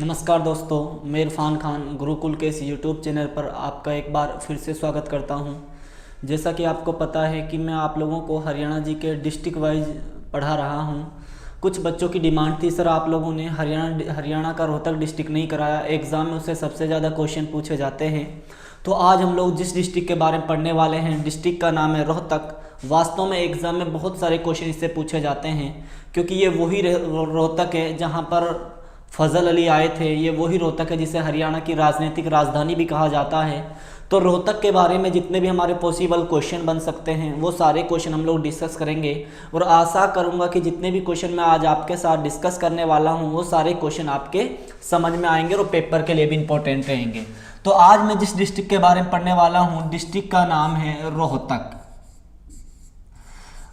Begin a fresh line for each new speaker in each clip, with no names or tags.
नमस्कार दोस्तों, मैं इरफान खान गुरुकुल के इस यूट्यूब चैनल पर आपका एक बार फिर से स्वागत करता हूं। जैसा कि आपको पता है कि मैं आप लोगों को हरियाणा जी के डिस्ट्रिक्ट वाइज पढ़ा रहा हूं। कुछ बच्चों की डिमांड थी, सर आप लोगों ने हरियाणा का रोहतक डिस्ट्रिक्ट नहीं कराया, एग्ज़ाम में उससे सबसे ज़्यादा क्वेश्चन पूछे जाते हैं। तो आज हम लोग जिस डिस्ट्रिक्ट के बारे में पढ़ने वाले हैं, डिस्ट्रिक्ट का नाम है रोहतक। वास्तव में एग्ज़ाम में बहुत सारे क्वेश्चन इससे पूछे जाते हैं, क्योंकि ये वही रोहतक है जहाँ पर फजल अली आए थे। ये वही रोहतक है जिसे हरियाणा की राजनीतिक राजधानी भी कहा जाता है। तो रोहतक के बारे में जितने भी हमारे पॉसिबल क्वेश्चन बन सकते हैं वो सारे क्वेश्चन हम लोग डिस्कस करेंगे, और आशा करूंगा कि जितने भी क्वेश्चन मैं आज आपके साथ डिस्कस करने वाला हूं वो सारे क्वेश्चन आपके समझ में आएंगे और पेपर के लिए भी इंपॉर्टेंट रहेंगे। तो आज मैं जिस डिस्ट्रिक्ट के बारे में पढ़ने वाला हूँ, डिस्ट्रिक्ट का नाम है रोहतक।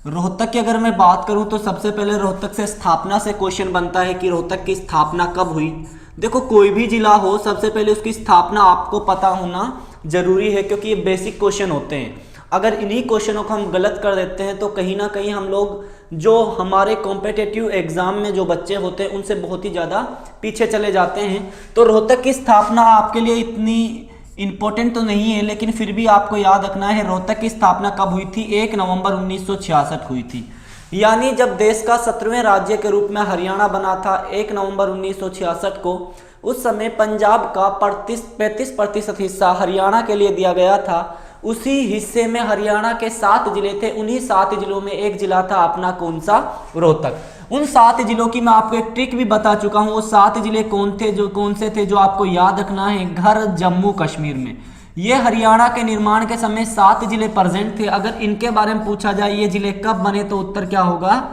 रोहतक की अगर मैं बात करूं तो सबसे पहले रोहतक से स्थापना से क्वेश्चन बनता है कि रोहतक की स्थापना कब हुई। देखो, कोई भी जिला हो सबसे पहले उसकी स्थापना आपको पता होना जरूरी है, क्योंकि ये बेसिक क्वेश्चन होते हैं। अगर इन्हीं क्वेश्चनों को हम गलत कर देते हैं तो कहीं ना कहीं हम लोग जो हमारे कॉम्पिटिटिव एग्जाम में जो बच्चे होते हैं उनसे बहुत ही ज़्यादा पीछे चले जाते हैं। तो रोहतक की स्थापना आपके लिए इतनी इम्पोर्टेंट तो नहीं है, लेकिन फिर भी आपको याद रखना है रोहतक की स्थापना कब हुई थी। 1 नवंबर 1966 हुई थी। यानी जब देश का 17वें राज्य के रूप में हरियाणा बना था 1 नवंबर 1966 को, उस समय पंजाब का 35% हिस्सा हरियाणा के लिए दिया गया था। उसी हिस्से में हरियाणा के 7 जिले थे। उन्हीं 7 जिलों में एक जिला था अपना, कौन सा? रोहतक। उन 7 जिलों की मैं आपको एक ट्रिक भी बता चुका हूं। वो 7 जिले कौन से थे जो आपको याद रखना है? घर जम्मू कश्मीर में। ये हरियाणा के निर्माण के समय 7 जिले प्रेजेंट थे। अगर इनके बारे में पूछा जाए ये जिले कब बने, तो उत्तर क्या होगा?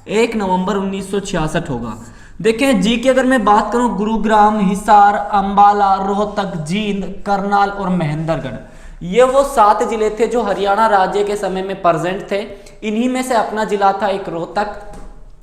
1 नवंबर 1966 होगा। देखें, जी की अगर मैं बात करूं, गुरुग्राम, हिसार, अंबाला, रोहतक, जींद, करनाल और महेंद्रगढ़, ये वो 7 जिले थे जो हरियाणा राज्य के समय में प्रेजेंट थे। इन्हीं में से अपना जिला था एक रोहतक।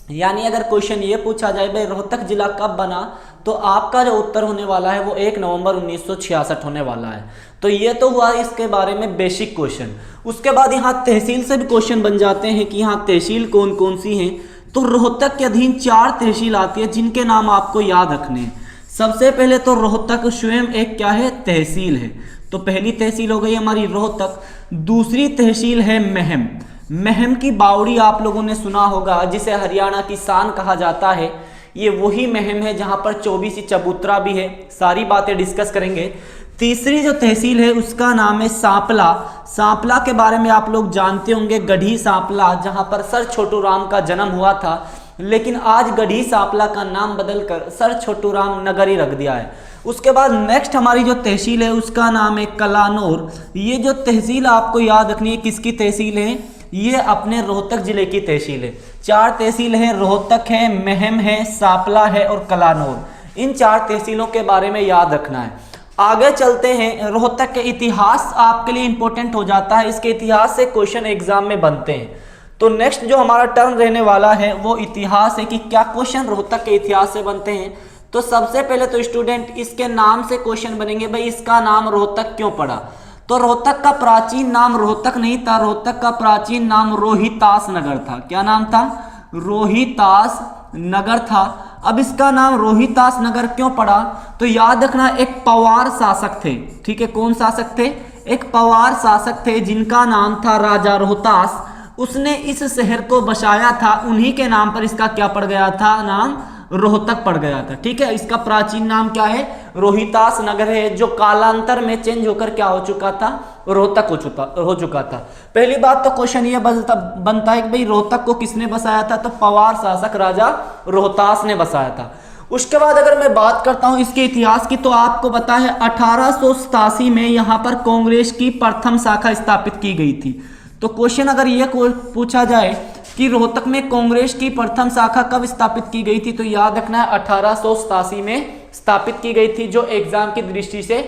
यानी अगर क्वेश्चन ये पूछा जाए भाई रोहतक जिला कब बना, तो आपका जो उत्तर होने वाला है वो 1 नवंबर 1966 होने वाला है। तो ये तो हुआ इसके बारे में बेसिक क्वेश्चन। उसके बाद यहाँ तहसील से भी क्वेश्चन बन जाते हैं कि यहाँ तहसील कौन कौन सी हैं। तो रोहतक के अधीन 4 तहसील आती है जिनके नाम आपको याद रखने हैं। सबसे पहले तो रोहतक स्वयं एक क्या है? तहसील है। तो पहली तहसील हो गई हमारी रोहतक। दूसरी तहसील है महम। महम की बावड़ी आप लोगों ने सुना होगा, जिसे हरियाणा की शान कहा जाता है। ये वही महम है जहां पर 24 चबूतरा भी है। सारी बातें डिस्कस करेंगे। तीसरी जो तहसील है उसका नाम है सांपला। सांपला के बारे में आप लोग जानते होंगे, गढ़ी सांपला, जहां पर सर छोटू राम का जन्म हुआ था। लेकिन आज गढ़ी सांपला का नाम बदलकर सर छोटू राम नगर ही रख दिया है। उसके बाद नेक्स्ट हमारी जो तहसील है उसका नाम है कलानौर। ये जो तहसील आपको याद रखनी है, किसकी तहसील है? ये अपने रोहतक जिले की तहसील है। 4 तहसील है, रोहतक है, महम है, सांपला है और कलानौर। इन 4 तहसीलों के बारे में याद रखना है। आगे चलते हैं। रोहतक के इतिहास आपके लिए इंपॉर्टेंट हो जाता है। इसके इतिहास से क्वेश्चन एग्जाम में बनते हैं। तो नेक्स्ट जो हमारा टर्न रहने वाला है वो इतिहास है कि क्या क्वेश्चन रोहतक के इतिहास से बनते हैं। तो सबसे पहले तो स्टूडेंट इसके नाम से क्वेश्चन बनेंगे, भाई इसका नाम रोहतक क्यों पड़ा? तो रोहतक का प्राचीन नाम रोहतक नहीं था, रोहतक का प्राचीन नाम रोहितास नगर था। क्या नाम था? रोहितास नगर था। अब इसका नाम रोहितास नगर क्यों पड़ा? तो याद रखना, एक पवार शासक थे। ठीक है, कौन शासक थे? एक पवार शासक थे जिनका नाम था राजा रोहतास। उसने इस शहर को बसाया था। उन्हीं के नाम पर इसका क्या पड़ गया था? नाम रोहतक पड़ गया था। ठीक है, इसका प्राचीन नाम क्या है? रोहितास नगर है, जो कालांतर में चेंज होकर क्या हो चुका था? रोहतक हो चुका था। पहली बात तो क्वेश्चन ये बनता है कि भाई रोहतक को किसने बसाया था? तो पवार शासक राजा रोहतास ने बसाया था। उसके बाद अगर मैं बात करता हूं इसके इतिहास की, तो आपको पता है 1887 में यहां पर कांग्रेस की प्रथम शाखा स्थापित की गई थी। तो क्वेश्चन अगर ये पूछा जाए कि रोहतक में कांग्रेस की प्रथम शाखा कब स्थापित की गई थी, तो याद रखना है 1887 में स्थापित की गई थी, जो एग्जाम की दृष्टि से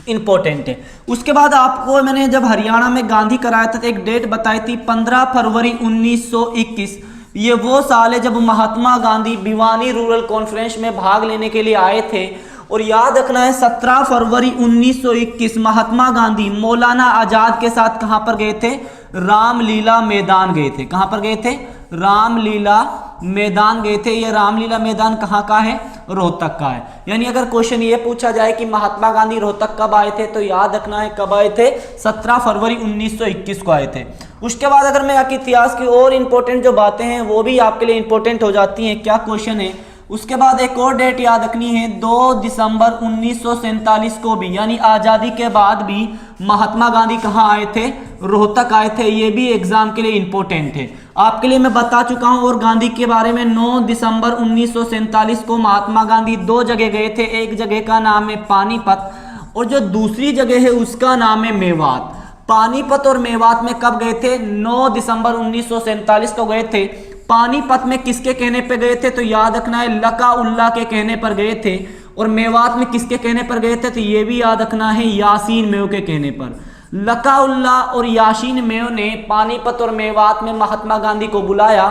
इंपॉर्टेंट है। उसके बाद आपको मैंने जब हरियाणा में गांधी कराया था तो एक डेट बताई थी 15 फरवरी 1921। ये वो साल है जब महात्मा गांधी भिवानी रूरल कॉन्फ्रेंस में भाग लेने के लिए आए थे। और याद रखना है 17 फरवरी 1921 महात्मा गांधी मौलाना आजाद के साथ कहां पर गए थे? रामलीला मैदान गए थे। कहां पर गए थे? रामलीला मैदान गए थे। ये रामलीला मैदान कहाँ का है? रोहतक का है। यानी अगर क्वेश्चन ये पूछा जाए कि महात्मा गांधी रोहतक कब आए थे, तो याद रखना है कब आए थे, 17 फरवरी 1921 को आए थे। उसके बाद अगर मैं आपके इतिहास की और इंपॉर्टेंट जो बातें हैं वो भी आपके लिए इंपॉर्टेंट हो जाती हैं। क्या क्वेश्चन है, उसके बाद एक और डेट याद रखनी है, 2 दिसंबर 1947 को भी, यानी आज़ादी के बाद भी महात्मा गांधी कहाँ आए थे, रोहतक आए थे। ये भी एग्जाम के लिए इंपॉर्टेंट है। आपके लिए मैं बता चुका हूं। और गांधी के बारे में 9 दिसंबर 1947 को महात्मा गांधी 2 जगह गए थे। एक जगह का नाम है पानीपत और जो दूसरी जगह है उसका नाम है मेवात। पानीपत और मेवात में कब गए थे, 9 दिसंबर 1947 को गए थे। पानीपत में किसके कहने पर गए थे, तो याद रखना है लका उल्ला के कहने पर गए थे। और मेवात में किसके कहने पर गए थे, तो ये भी याद रखना है यासीन मेव के कहने पर। लका उल्ला और यासीन मेव ने पानीपत और मेवात में महात्मा गांधी को बुलाया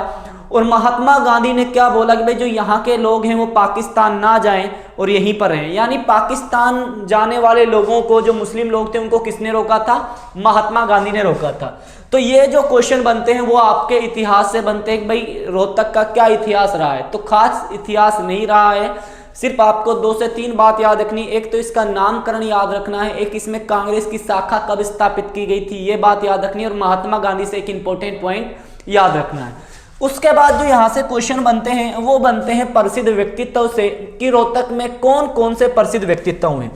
और महात्मा गांधी ने क्या बोला कि भाई जो यहाँ के लोग हैं वो पाकिस्तान ना जाएं और यहीं पर रहें। यानी पाकिस्तान जाने वाले लोगों को, जो मुस्लिम लोग थे, उनको किसने रोका था, महात्मा गांधी ने रोका था। तो ये जो क्वेश्चन बनते हैं वो आपके इतिहास से बनते हैं कि भाई रोहतक का क्या इतिहास रहा है। तो खास इतिहास नहीं रहा है, सिर्फ आपको 2 से 3 बात याद रखनी। एक तो इसका नामकरण याद रखना है, एक इसमें कांग्रेस की शाखा कब स्थापित की गई थी ये बात याद रखनी है, और महात्मा गांधी से एक इंपॉर्टेंट पॉइंट याद रखना है। उसके बाद जो यहाँ से क्वेश्चन बनते हैं वो बनते हैं प्रसिद्ध व्यक्तित्व से, कि रोहतक में कौन कौन से प्रसिद्ध व्यक्तित्व हुए।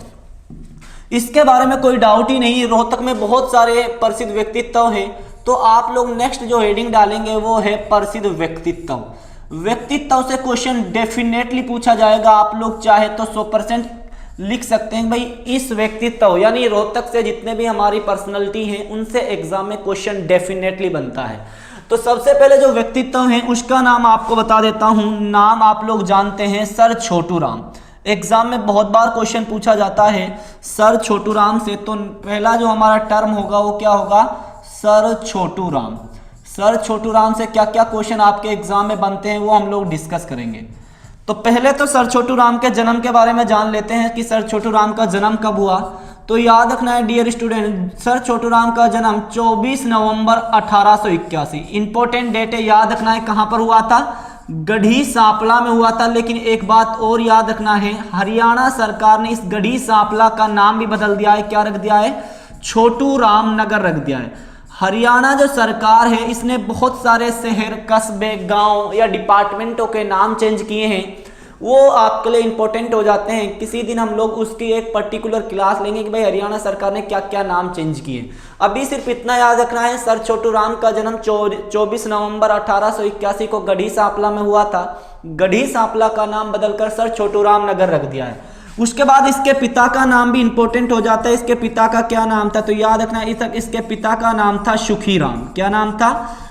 इसके बारे में कोई डाउट ही नहीं, रोहतक में बहुत सारे प्रसिद्ध व्यक्तित्व हैं। तो आप लोग नेक्स्ट जो हेडिंग डालेंगे वो है प्रसिद्ध व्यक्तित्व। व्यक्तित्व से क्वेश्चन डेफिनेटली पूछा जाएगा। आप लोग चाहे तो 100% लिख सकते हैं भाई इस व्यक्तित्व, यानी रोहतक से जितने भी हमारी पर्सनैलिटी हैं उनसे एग्जाम में क्वेश्चन डेफिनेटली बनता है। तो सबसे पहले जो व्यक्तित्व है उसका नाम आपको बता देता हूं। नाम आप लोग जानते हैं सर छोटू राम। एग्जाम में बहुत बार क्वेश्चन पूछा जाता है सर छोटू राम से। तो पहला जो हमारा टर्म होगा वो क्या होगा, सर छोटू राम। सर छोटू राम से क्या क्या क्वेश्चन आपके एग्जाम में बनते हैं वो हम लोग डिस्कस करेंगे। तो पहले तो सर छोटू राम के जन्म के बारे में जान लेते हैं कि सर छोटू राम का जन्म कब हुआ। तो याद रखना है dear student, sir Chhotu Ram का जन्म 24 नवंबर 1881, इंपॉर्टेंट डेट है, याद रखना है। कहां पर हुआ था, गढ़ी सांपला में हुआ था। लेकिन एक बात और याद रखना है, हरियाणा सरकार ने इस गढ़ी सांपला का नाम भी बदल दिया है। क्या रख दिया है, छोटू राम नगर रख दिया है। हरियाणा जो सरकार है इसने बहुत सारे शहर, कस्बे, गांव या डिपार्टमेंटों के नाम चेंज किए हैं, वो आपके लिए इंपॉर्टेंट हो जाते हैं। किसी दिन हम लोग उसकी एक पर्टिकुलर क्लास लेंगे कि भाई हरियाणा सरकार ने क्या क्या नाम चेंज किए। अभी सिर्फ इतना याद रखना है, सर छोटू राम का जन्म 24 नवंबर 1881 को गढ़ी सांपला में हुआ था। गढ़ी सांपला का नाम बदलकर सर छोटू राम नगर रख दिया है। उसके बाद इसके पिता का नाम भी इंपॉर्टेंट हो जाता है। इसके पिता का क्या नाम था, तो याद रखना इसके पिता का नाम था सुखीराम। क्या नाम था,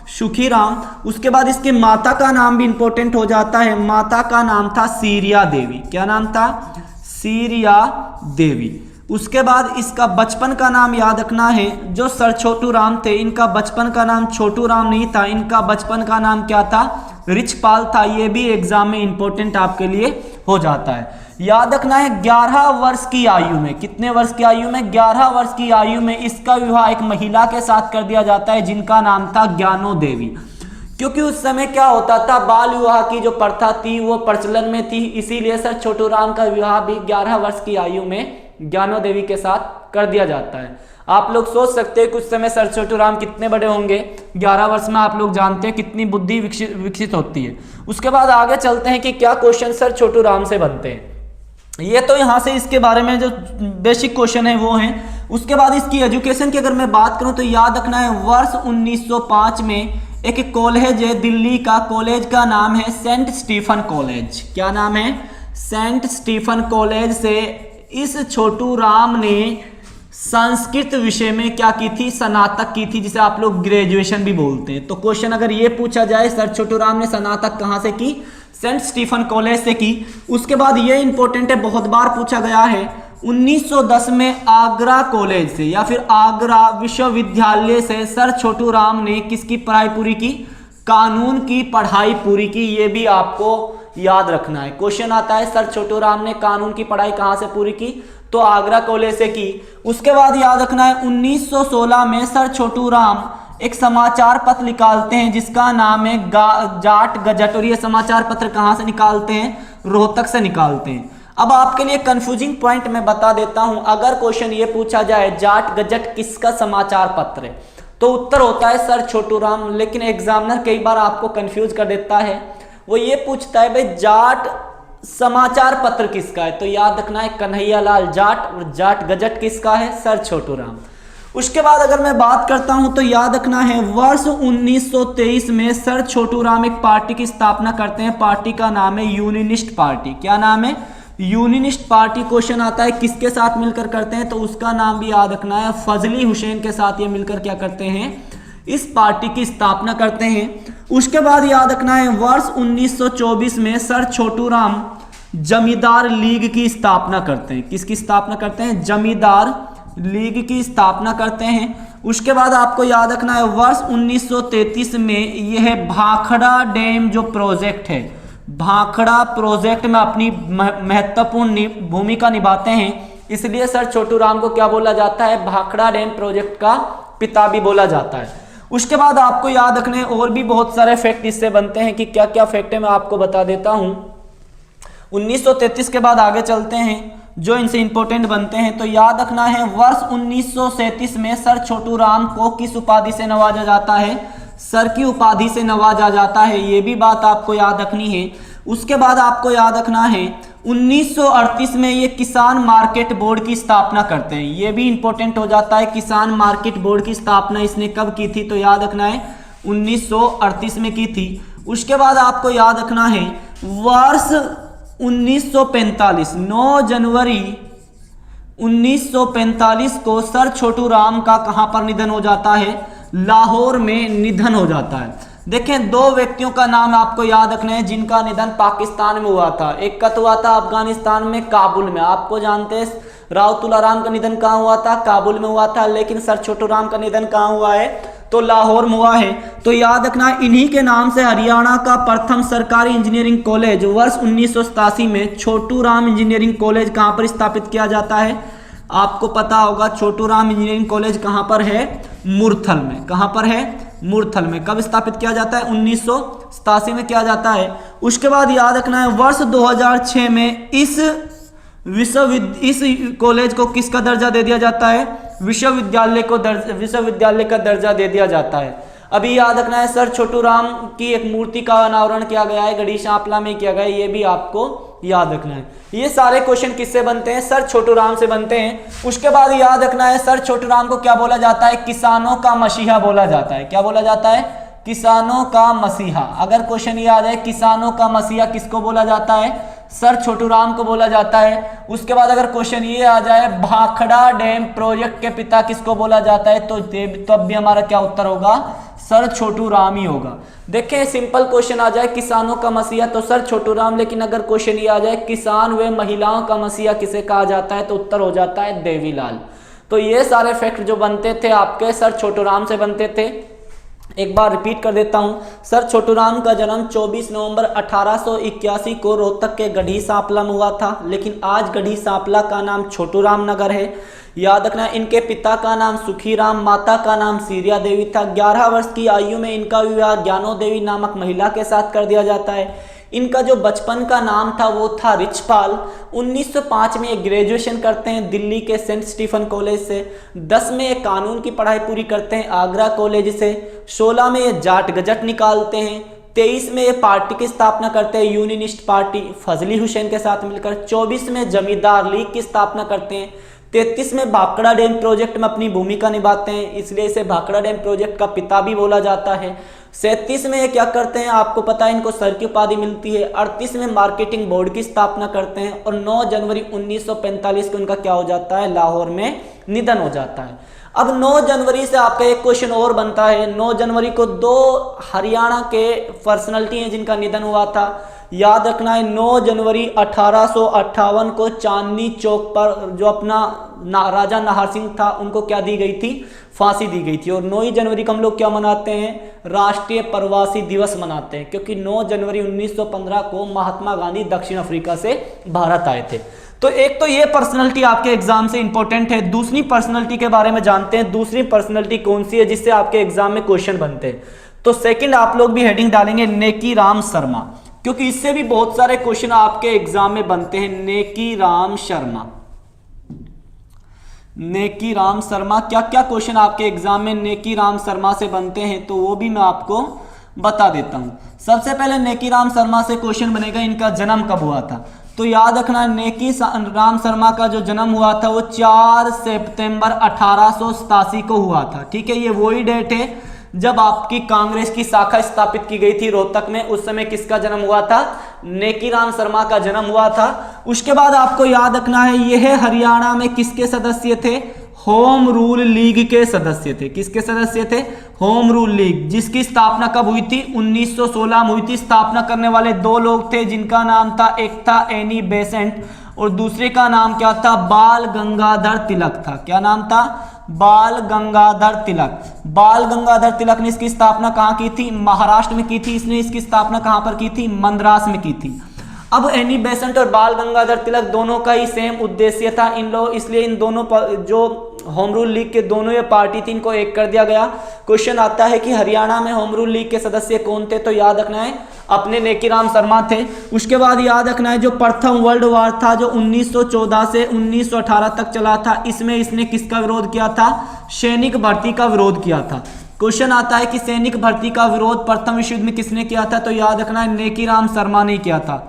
सुखीराम। उसके बाद इसके माता का नाम भी इंपॉर्टेंट हो जाता है। माता का नाम था सीरिया देवी। क्या नाम था, सीरिया देवी। उसके बाद इसका बचपन का नाम याद रखना है। जो सर छोटू राम थे इनका बचपन का नाम छोटू राम नहीं था, इनका बचपन का नाम क्या था, रिचपाल था। ये भी एग्जाम में इंपॉर्टेंट आपके लिए हो जाता है। याद रखना है 11 वर्ष की आयु में, कितने वर्ष की आयु में, 11 वर्ष की आयु में इसका विवाह एक महिला के साथ कर दिया जाता है जिनका नाम था ज्ञानो देवी। क्योंकि उस समय क्या होता था, बाल विवाह की जो प्रथा थी वो प्रचलन में थी, इसीलिए सर छोटू राम का विवाह भी 11 वर्ष की आयु में ज्ञानो देवी के साथ कर दिया जाता है। आप लोग सोच सकते हैं कि उस समय सर छोटू राम कितने बड़े होंगे, 11 वर्ष में आप लोग जानते हैं कितनी बुद्धि विकसित होती है। उसके बाद आगे चलते हैं कि क्या क्वेश्चन सर छोटू राम से बनते हैं। ये तो यहाँ से इसके बारे में जो बेसिक क्वेश्चन है वो हैं। उसके बाद इसकी एजुकेशन की अगर मैं बात करूँ तो याद रखना है वर्ष 1905 में एक कॉलेज है दिल्ली का, कॉलेज का नाम है सेंट स्टीफन कॉलेज। क्या नाम है, सेंट स्टीफन कॉलेज से इस छोटू राम ने संस्कृत विषय में क्या की थी, स्नातक की थी, जिसे आप लोग ग्रेजुएशन भी बोलते हैं। तो क्वेश्चन अगर ये पूछा जाए सर छोटू राम ने स्नातक कहाँ से की, सेंट स्टीफन कॉलेज से की। उसके बाद ये इंपॉर्टेंट है, बहुत बार पूछा गया है, 1910 में आगरा कॉलेज से या फिर आगरा विश्वविद्यालय से सर छोटू राम ने किसकी पढ़ाई पूरी की, कानून की पढ़ाई पूरी की। ये भी आपको याद रखना है। क्वेश्चन आता है सर छोटू राम ने कानून की पढ़ाई कहाँ से पूरी की, तो आगरा कॉलेज से की। उसके बाद याद रखना है 1916 में सर छोटू राम एक समाचार पत्र निकालते हैं जिसका नाम है जाट गजट, और ये समाचार पत्र कहाँ से निकालते हैं? रोहतक से निकालते हैं। अब आपके लिए कंफ्यूजिंग पॉइंट मैं बता देता हूं, अगर क्वेश्चन ये पूछा जाए जाट गजट किसका समाचार पत्र है, तो उत्तर होता है सर छोटू राम। लेकिन एग्जामिनर कई बार आपको कंफ्यूज कर देता है, वो ये पूछता है भाई जाट समाचार पत्र किसका है, तो याद रखना है कन्हैया लाल जाट, और जाट गजट किसका है? सर छोटू राम। उसके बाद अगर मैं बात करता हूं तो याद रखना है वर्ष 1923 में सर छोटू राम एक पार्टी की स्थापना करते हैं। पार्टी का नाम है यूनियनिस्ट पार्टी। क्या नाम है? Unionist party. क्वेश्चन आता है किसके साथ मिलकर करते हैं, तो उसका नाम भी याद रखना है फजली हुसैन के साथ ये मिलकर क्या करते हैं? इस पार्टी की स्थापना करते हैं। उसके बाद याद रखना है वर्ष 1924 में सर छोटू राम जमींदार लीग की स्थापना करते हैं। किसकी स्थापना करते हैं? जमींदार लीग की स्थापना करते हैं। उसके बाद आपको याद रखना है वर्ष 1933 में यह भाखड़ा डैम जो प्रोजेक्ट है, भाखड़ा प्रोजेक्ट में अपनी महत्वपूर्ण भूमिका निभाते हैं, इसलिए सर छोटू राम को क्या बोला जाता है? भाखड़ा डैम प्रोजेक्ट का पिता भी बोला जाता है। उसके बाद आपको याद रखने और भी बहुत सारे फैक्ट इससे बनते हैं कि क्या क्या फैक्ट है मैं आपको बता देता हूं। 1933 के बाद आगे चलते हैं जो इनसे इंपॉर्टेंट बनते हैं, तो याद रखना है वर्ष 1937 में सर छोटू राम को किस उपाधि से नवाजा जाता है? सर की उपाधि से नवाजा जाता है, ये भी बात आपको याद रखनी है। उसके बाद आपको याद रखना है 1938 में ये किसान मार्केट बोर्ड की स्थापना करते हैं, ये भी इंपॉर्टेंट हो जाता है। किसान मार्केट बोर्ड की स्थापना इसने कब की थी, तो याद रखना है 1938 में की थी। उसके बाद आपको याद रखना है वर्ष 1945 9 जनवरी 1945 को सर छोटू राम का कहां पर निधन हो जाता है? लाहौर में निधन हो जाता है। देखें दो व्यक्तियों का नाम आपको याद रखना है जिनका निधन पाकिस्तान में हुआ था। एक का तो हुआ था अफगानिस्तान में काबुल में, आपको जानते हैं राव तुलाराम का निधन कहाँ हुआ था? काबुल में हुआ था। लेकिन सर छोटू राम का निधन कहाँ हुआ है? तो लाहौर में हुआ है। तो याद रखना इन्हीं के नाम से हरियाणा का प्रथम सरकारी इंजीनियरिंग कॉलेज वर्ष 1987 में छोटू राम इंजीनियरिंग कॉलेज कहां पर स्थापित किया जाता है? आपको पता होगा छोटू राम इंजीनियरिंग कॉलेज कहां पर है? मुरथल में। कहां पर है? मुरथल में। कब स्थापित किया जाता है? 1987 में किया जाता है। उसके बाद याद रखना है वर्ष 2006 में इस कॉलेज को किसका दर्जा दे दिया जाता है? विश्वविद्यालय का दर्जा दे दिया जाता है। अभी याद रखना है सर छोटू राम की एक मूर्ति का अनावरण किया गया है, गढ़ी सांपला में किया गया है, ये भी आपको याद रखना है। ये सारे क्वेश्चन किससे बनते हैं? सर छोटू राम से बनते हैं। उसके बाद याद रखना है सर छोटू राम को क्या बोला जाता है? किसानों का मसीहा बोला जाता है। क्या बोला जाता है? किसानों का मसीहा। अगर क्वेश्चन ये आ जाए किसानों का मसीहा किसको बोला जाता है? सर छोटू राम को बोला जाता है। उसके बाद अगर क्वेश्चन ये आ जाए भाखड़ा डैम प्रोजेक्ट के पिता किसको बोला जाता है, तो तब भी हमारा क्या उत्तर होगा? सर छोटू राम ही होगा। देखें सिंपल क्वेश्चन आ जाए किसानों का मसीहा तो सर छोटू राम, लेकिन अगर क्वेश्चन ये आ जाए किसान व महिलाओं का मसीहा किसे कहा जाता है, तो उत्तर हो जाता है देवीलाल। तो ये सारे फैक्ट जो बनते थे आपके सर छोटू राम से बनते थे। एक बार रिपीट कर देता हूं, सर छोटू राम का जन्म 24 नवंबर 1881 को रोहतक के गढ़ी सांपला में हुआ था, लेकिन आज गढ़ी सांपला का नाम छोटू राम नगर है। याद रखना इनके पिता का नाम सुखीराम, माता का नाम सीरिया देवी था। 11 वर्ष की आयु में इनका विवाह ज्ञानो देवी नामक महिला के साथ कर दिया जाता है। इनका जो बचपन का नाम था वो था रिचपाल। 1905 में ये ग्रेजुएशन करते हैं दिल्ली के सेंट स्टीफन कॉलेज से। 10 में ये कानून की पढ़ाई पूरी करते हैं आगरा कॉलेज से। 16 में ये जाट गजट निकालते हैं। 23 में ये पार्टी की स्थापना करते हैं यूनियनिस्ट पार्टी फजली हुसैन के साथ मिलकर। 24 में जमींदार लीग की स्थापना करते हैं। 33 में भाखड़ा डैम प्रोजेक्ट में अपनी भूमिका निभाते हैं, इसलिए इसे भाखड़ा डैम प्रोजेक्ट का पिता भी बोला जाता है। 37 में ये क्या करते हैं, आपको पता है इनको सर की उपाधि मिलती है। 38 में मार्केटिंग बोर्ड की स्थापना करते हैं और 9 जनवरी 1945 को उनका क्या हो जाता है, लाहौर में निधन हो जाता है। अब 9 जनवरी से आपका एक क्वेश्चन और बनता है। 9 जनवरी को 2 हरियाणा के पर्सनैलिटी हैं जिनका निधन हुआ था। याद रखना है 9 जनवरी 1858 को चांदनी चौक पर जो अपना राजा नाहर सिंह था उनको क्या दी गई थी, फांसी दी गई थी। और 9 जनवरी को हम लोग क्या मनाते हैं, राष्ट्रीय प्रवासी दिवस मनाते हैं, क्योंकि 9 जनवरी 1915 को महात्मा गांधी दक्षिण अफ्रीका से भारत आए थे। तो एक तो ये पर्सनैलिटी आपके एग्जाम से इंपॉर्टेंट है। दूसरी पर्सनैलिटी के बारे में जानते हैं, दूसरी पर्सनैलिटी कौन सी है जिससे आपके एग्जाम में क्वेश्चन बनते हैं। तो सेकंड आप लोग भी हेडिंग डालेंगे नेकी राम शर्मा, क्योंकि इससे भी बहुत सारे क्वेश्चन आपके एग्जाम में बनते हैं। नेकी राम शर्मा, नेकी राम शर्मा, क्या क्या क्वेश्चन आपके एग्जाम में नेकी राम शर्मा से बनते हैं तो वो भी मैं आपको बता देता हूं। सबसे पहले नेकी राम शर्मा से क्वेश्चन बनेगा इनका जन्म कब हुआ था। तो याद रखना नेकी राम शर्मा का जो जन्म हुआ था वो 4 सितंबर 1887 को हुआ था। ठीक है, ये वही डेट है जब आपकी कांग्रेस की शाखा स्थापित की गई थी रोहतक में। उस समय किसका जन्म हुआ था? नेकी राम शर्मा का जन्म हुआ था। उसके बाद आपको याद रखना है यह हरियाणा में किसके सदस्य थे? होम रूल लीग के सदस्य थे। किसके सदस्य थे? होम रूल लीग, जिसकी स्थापना कब हुई थी? 1916 में हुई थी। स्थापना करने वाले 2 लोग थे जिनका नाम था, एक था एनी बेसेंट और दूसरे का नाम क्या था? बाल गंगाधर तिलक था। क्या नाम था? बाल गंगाधर तिलक। बाल गंगाधर तिलक ने इसकी स्थापना कहाँ की थी? महाराष्ट्र में की थी। इसने इसकी स्थापना कहाँ पर की थी? मद्रास में की थी। अब एनी बेसेंट और बाल गंगाधर तिलक दोनों का ही सेम उद्देश्य था इन लोग, इसलिए इन दोनों जो होम रूल लीग के दोनों ये पार्टी थी इनको एक कर दिया गया। क्वेश्चन आता है कि हरियाणा में होम रूल लीग के सदस्य कौन थे? तो याद रखना है अपने नेकी राम शर्मा थे। उसके बाद याद रखना है जो प्रथम वर्ल्ड वॉर था जो 1914 से 1918 तक चला था, इसमें इसने किसका विरोध किया था? सैनिक भर्ती का विरोध किया था। क्वेश्चन आता है कि सैनिक भर्ती का विरोध प्रथम विश्व युद्ध में किसने किया था? तो याद रखना है नेकी राम शर्मा ने किया था।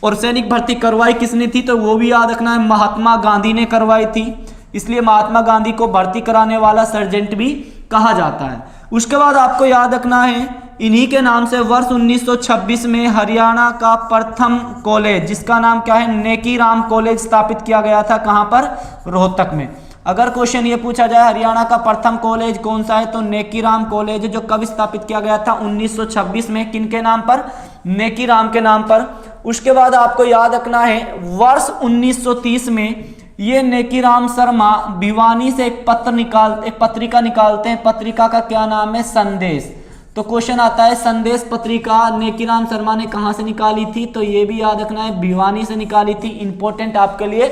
और सैनिक भर्ती करवाई किसने थी? तो वो भी याद रखना है महात्मा गांधी ने करवाई थी। इसलिए महात्मा गांधी को भर्ती कराने वाला सर्जेंट भी कहा जाता है। उसके बाद आपको याद रखना है इन्हीं के नाम से वर्ष 1926 में हरियाणा का प्रथम कॉलेज, जिसका नाम क्या है? नेकी राम कॉलेज स्थापित किया गया था। कहां पर? रोहतक में। अगर क्वेश्चन ये पूछा जाए हरियाणा का प्रथम कॉलेज कौन सा है तो नेकी राम कॉलेज, जो कब स्थापित किया गया था? 1926 में। किनके नाम पर? नेकी राम के नाम पर। उसके बाद आपको याद रखना है वर्ष 1930 में ये नेकी राम शर्मा भिवानी से एक पत्रिका निकालते हैं। पत्रिका का क्या नाम है? संदेश। तो क्वेश्चन आता है संदेश पत्रिका नेकी राम शर्मा ने कहां से निकाली थी? तो ये भी याद रखना है भिवानी से निकाली थी। इंपॉर्टेंट आपके लिए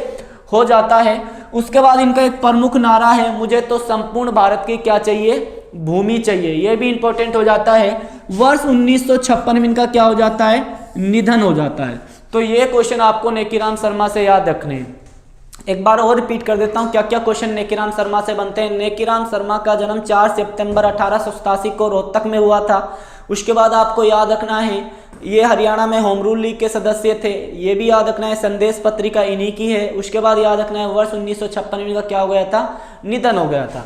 हो जाता है। उसके बाद इनका एक प्रमुख नारा है, मुझे तो संपूर्ण भारत की क्या चाहिए? भूमि चाहिए। यह भी इंपॉर्टेंट हो जाता है। वर्ष 1956 में इनका क्या हो जाता है? निधन हो जाता है। तो ये क्वेश्चन आपको नेकी राम शर्मा से याद रखने हैं। एक बार और रिपीट कर देता हूं क्या क्या क्वेश्चन नेकी राम शर्मा से बनते हैं। नेकी राम शर्मा का जन्म 4 सितंबर 1887 को रोहतक में हुआ था। उसके बाद आपको याद रखना है ये हरियाणा में होम रूल लीग के सदस्य थे। ये भी याद रखना है संदेश पत्रिका इन्हीं की है। उसके बाद याद रखना है वर्ष 1956 में का क्या हो गया था? निधन हो गया था।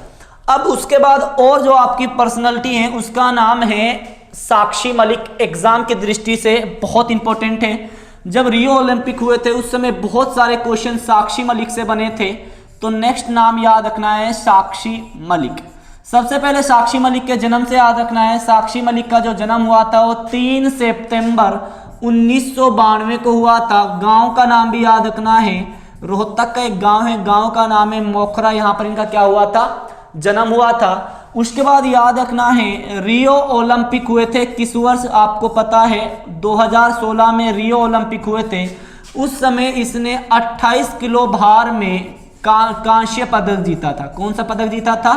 अब उसके बाद और जो आपकी पर्सनैलिटी है उसका नाम है साक्षी मलिक। एग्जाम की दृष्टि से बहुत इंपॉर्टेंट है। जब रियो ओलंपिक हुए थे उस समय बहुत सारे क्वेश्चन साक्षी मलिक से बने थे। तो नेक्स्ट नाम याद रखना है साक्षी मलिक। सबसे पहले साक्षी मलिक के जन्म से याद रखना है। साक्षी मलिक का जो जन्म हुआ था वो 3 सितंबर 1992 को हुआ था। गांव का नाम भी याद रखना है, रोहतक का एक गांव है, गांव का नाम है मोखरा। यहां पर इनका क्या हुआ था? जन्म हुआ था। उसके बाद याद रखना है रियो ओलंपिक हुए थे किस वर्ष? आपको पता है 2016 में रियो ओलंपिक हुए थे। उस समय इसने 28 किलो भार में कांस्य पदक जीता था। कौन सा पदक जीता था?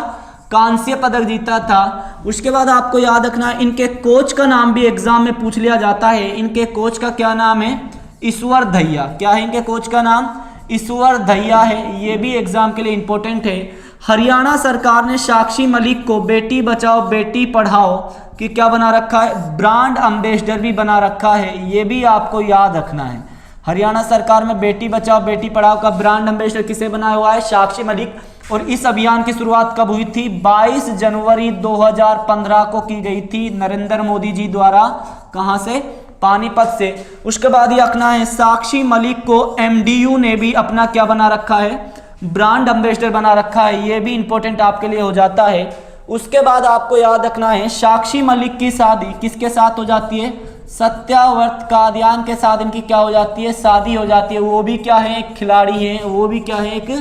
कांस्य पदक जीता था। उसके बाद आपको याद रखना है इनके कोच का नाम भी एग्जाम में पूछ लिया जाता है। इनके कोच का क्या नाम है? ईश्वर दहिया। क्या है इनके कोच का नाम? ईश्वर दहिया है। ये भी एग्जाम के लिए इंपॉर्टेंट है। हरियाणा सरकार ने साक्षी मलिक को बेटी बचाओ बेटी पढ़ाओ कि क्या बना रखा है? ब्रांड एम्बेसडर भी बना रखा है। ये भी आपको याद रखना है। हरियाणा सरकार में बेटी बचाओ बेटी पढ़ाओ का ब्रांड एम्बेसडर किसे बनाया हुआ है? साक्षी मलिक। और इस अभियान की शुरुआत कब हुई थी? 22 जनवरी 2015 को की गई थी नरेंद्र मोदी जी द्वारा। कहां से? पानीपत से। उसके बाद ये रखना है साक्षी मलिक को MDU ने भी अपना क्या बना रखा है? ब्रांड एम्बेसडर बना रखा है। ये भी इंपॉर्टेंट आपके लिए हो जाता है। उसके बाद आपको याद रखना है साक्षी मलिक की शादी किसके साथ हो जाती है? सत्याव्रत कादियान के साथ इनकी क्या हो जाती है? शादी हो जाती है। वो भी क्या है? एक खिलाड़ी है। वो भी क्या है? एक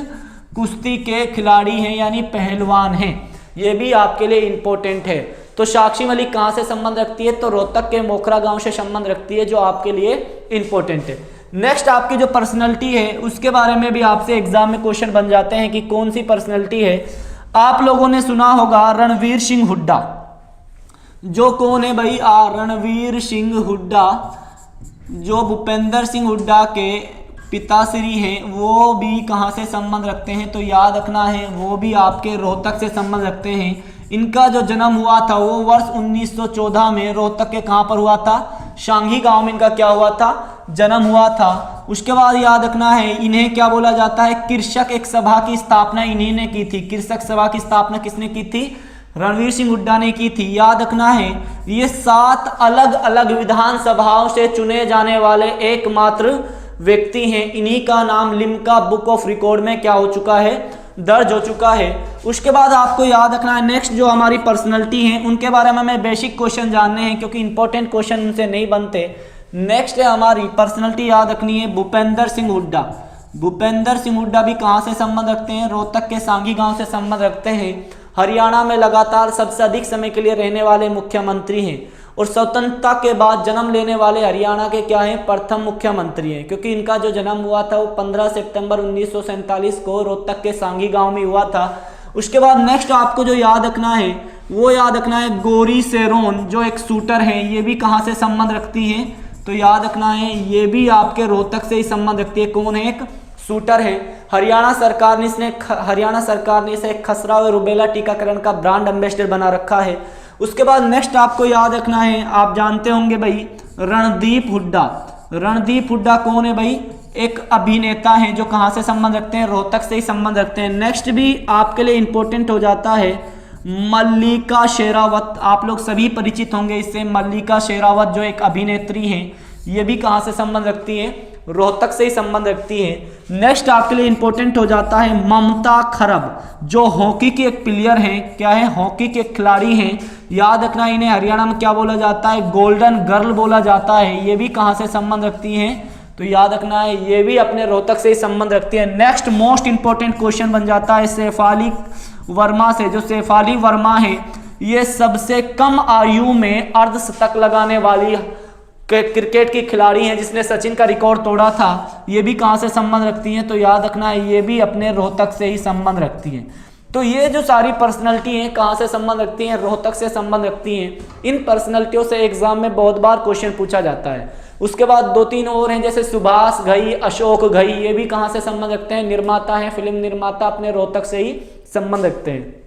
कुश्ती के खिलाड़ी हैं, यानी पहलवान हैं। ये भी आपके लिए इंपॉर्टेंट है। तो साक्षी मलिक कहाँ से संबंध रखती है? तो रोहतक के मोखरा गांव से संबंध रखती है, जो आपके लिए इंपॉर्टेंट है। नेक्स्ट आपकी जो पर्सनैलिटी है उसके बारे में भी आपसे एग्जाम में क्वेश्चन बन जाते हैं कि कौन सी पर्सनैलिटी है। आप लोगों ने सुना होगा रणवीर सिंह हुड्डा। जो कौन है भाई? रणवीर सिंह हुड्डा, जो भूपेंद्र सिंह हुड्डा के पिताश्री हैं, वो भी कहाँ से संबंध रखते हैं? तो याद रखना है वो भी आपके रोहतक से संबंध रखते हैं। इनका जो जन्म हुआ था वो वर्ष 1914 में रोहतक के कहाँ पर हुआ था? शांघी गांव में इनका क्या हुआ था? जन्म हुआ था। उसके बाद याद रखना है इन्हें क्या बोला जाता है? कृषक एक सभा की स्थापना इन्हीं ने की थी। कृषक सभा की स्थापना किसने की थी? रणवीर सिंह हुड्डा ने की थी। याद रखना है ये 7 अलग अलग विधानसभाओं से चुने जाने वाले एकमात्र व्यक्ति हैं। इन्हीं का नाम लिम्का बुक ऑफ रिकॉर्ड में क्या हो चुका है? दर्ज हो चुका है। उसके बाद आपको याद रखना है नेक्स्ट जो हमारी पर्सनैलिटी हैं उनके बारे में हमें बेसिक क्वेश्चन जानने हैं, क्योंकि इंपॉर्टेंट क्वेश्चन उनसे नहीं बनते। नेक्स्ट है हमारी पर्सनैलिटी याद रखनी है भूपेंद्र सिंह हुड्डा। भूपेंद्र सिंह हुड्डा भी कहाँ से संबंध रखते हैं? रोहतक के सांगी गांव से संबंध रखते हैं। हरियाणा में लगातार सबसे अधिक समय के लिए रहने वाले मुख्यमंत्री हैं और स्वतंत्रता के बाद जन्म लेने वाले हरियाणा के क्या हैं? प्रथम मुख्यमंत्री हैं, क्योंकि इनका जो जन्म हुआ था वो 15 सितंबर 1947 को रोहतक के सांगी गांव में हुआ था। उसके बाद नेक्स्ट आपको जो याद रखना है वो याद रखना है गौरी सेरोन, जो एक शूटर हैं, ये भी कहाँ से संबंध रखती हैं? तो याद रखना है ये भी आपके रोहतक से ही संबंध रखती है। कौन है? एक शूटर है। हरियाणा सरकार ने इसे खसरा और रुबेला टीकाकरण का ब्रांड एम्बेसडर बना रखा है। उसके बाद नेक्स्ट आपको याद रखना है, आप जानते होंगे भाई रणदीप हुड्डा। रणदीप हुड्डा कौन है भाई? एक अभिनेता हैं जो कहाँ से संबंध रखते हैं? रोहतक से ही संबंध रखते हैं। नेक्स्ट भी आपके लिए इंपॉर्टेंट हो जाता है मल्लिका शेरावत। आप लोग सभी परिचित होंगे इससे। मल्लिका शेरावत जो एक अभिनेत्री हैं, ये भी कहाँ से संबंध रखती है? रोहतक से ही संबंध रखती है। नेक्स्ट आपके लिए इंपॉर्टेंट हो जाता है ममता खरब, जो हॉकी के एक प्लेयर हैं। क्या है? हॉकी के खिलाड़ी हैं। याद रखना इन्हें हरियाणा में क्या बोला जाता है? गोल्डन गर्ल बोला जाता है। ये भी कहाँ से संबंध रखती हैं? तो याद रखना है ये भी अपने रोहतक से ही संबंध रखती है। नेक्स्ट मोस्ट इंपॉर्टेंट क्वेश्चन बन जाता है शेफाली वर्मा से। जो शेफाली वर्मा है ये सबसे कम आयु में अर्धशतक लगाने वाली क्रिकेट की खिलाड़ी हैं, जिसने सचिन का रिकॉर्ड तोड़ा था। ये भी कहाँ से संबंध रखती हैं? तो याद रखना है ये भी अपने रोहतक से ही संबंध रखती हैं। तो ये जो सारी पर्सनैलिटी हैं कहाँ से संबंध रखती हैं? रोहतक से संबंध रखती हैं। इन पर्सनैलिटियों से एग्जाम में बहुत बार क्वेश्चन पूछा जाता है। उसके बाद 2-3 और हैं, जैसे सुभाष घई, अशोक घई, ये भी कहाँ से संबंध रखते हैं? निर्माता हैं, फिल्म निर्माता, अपने रोहतक से ही संबंध रखते हैं।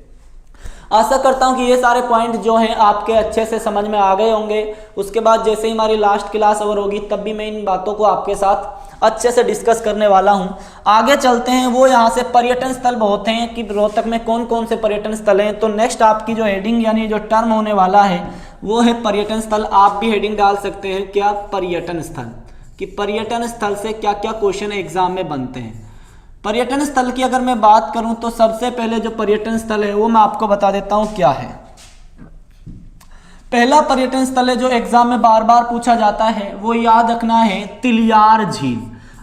आशा करता हूं कि ये सारे पॉइंट जो हैं आपके अच्छे से समझ में आ गए होंगे। उसके बाद जैसे ही हमारी लास्ट क्लास ओवर होगी तब भी मैं इन बातों को आपके साथ अच्छे से डिस्कस करने वाला हूं। आगे चलते हैं। वो यहाँ से पर्यटन स्थल बहुत हैं कि रोहतक में कौन कौन से पर्यटन स्थल हैं। तो नेक्स्ट आपकी जो हेडिंग यानी जो टर्म होने वाला है वो है पर्यटन स्थल। आप भी हेडिंग डाल सकते हैं क्या? पर्यटन स्थल। कि पर्यटन स्थल से क्या क्या क्वेश्चन एग्जाम में बनते हैं। पर्यटन स्थल की अगर मैं बात करूं तो सबसे पहले जो पर्यटन स्थल है वो मैं आपको बता देता हूं क्या है। पहला पर्यटन स्थल है जो एग्जाम में बार बार पूछा जाता है, वो याद रखना है तिलियार झील।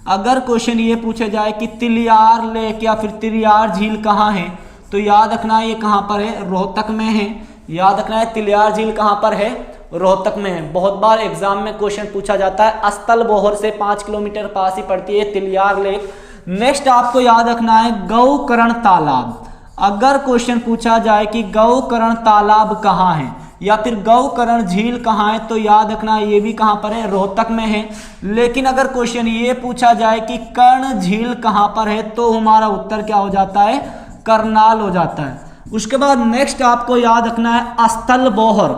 अगर क्वेश्चन ये पूछा जाए कि तिलियार लेक या फिर तिलियार झील कहाँ है, तो याद रखना है ये कहाँ पर है? रोहतक में है। याद रखना है तिलियार झील कहाँ पर है? रोहतक में है। बहुत बार एग्जाम में क्वेश्चन पूछा जाता है। अस्तल बोहर से 5 किलोमीटर पास ही पड़ती है तिलियार लेक। नेक्स्ट आपको याद रखना है गौकर्ण तालाब। अगर क्वेश्चन पूछा जाए कि गौकर्ण तालाब कहाँ है या फिर गौकर्ण झील कहाँ है, तो याद रखना ये भी कहाँ पर है? रोहतक में है। लेकिन अगर क्वेश्चन ये पूछा जाए कि कर्ण झील कहाँ पर है, तो हमारा उत्तर क्या हो जाता है? करनाल हो जाता है। उसके बाद नेक्स्ट आपको याद रखना है अस्थल बोहर।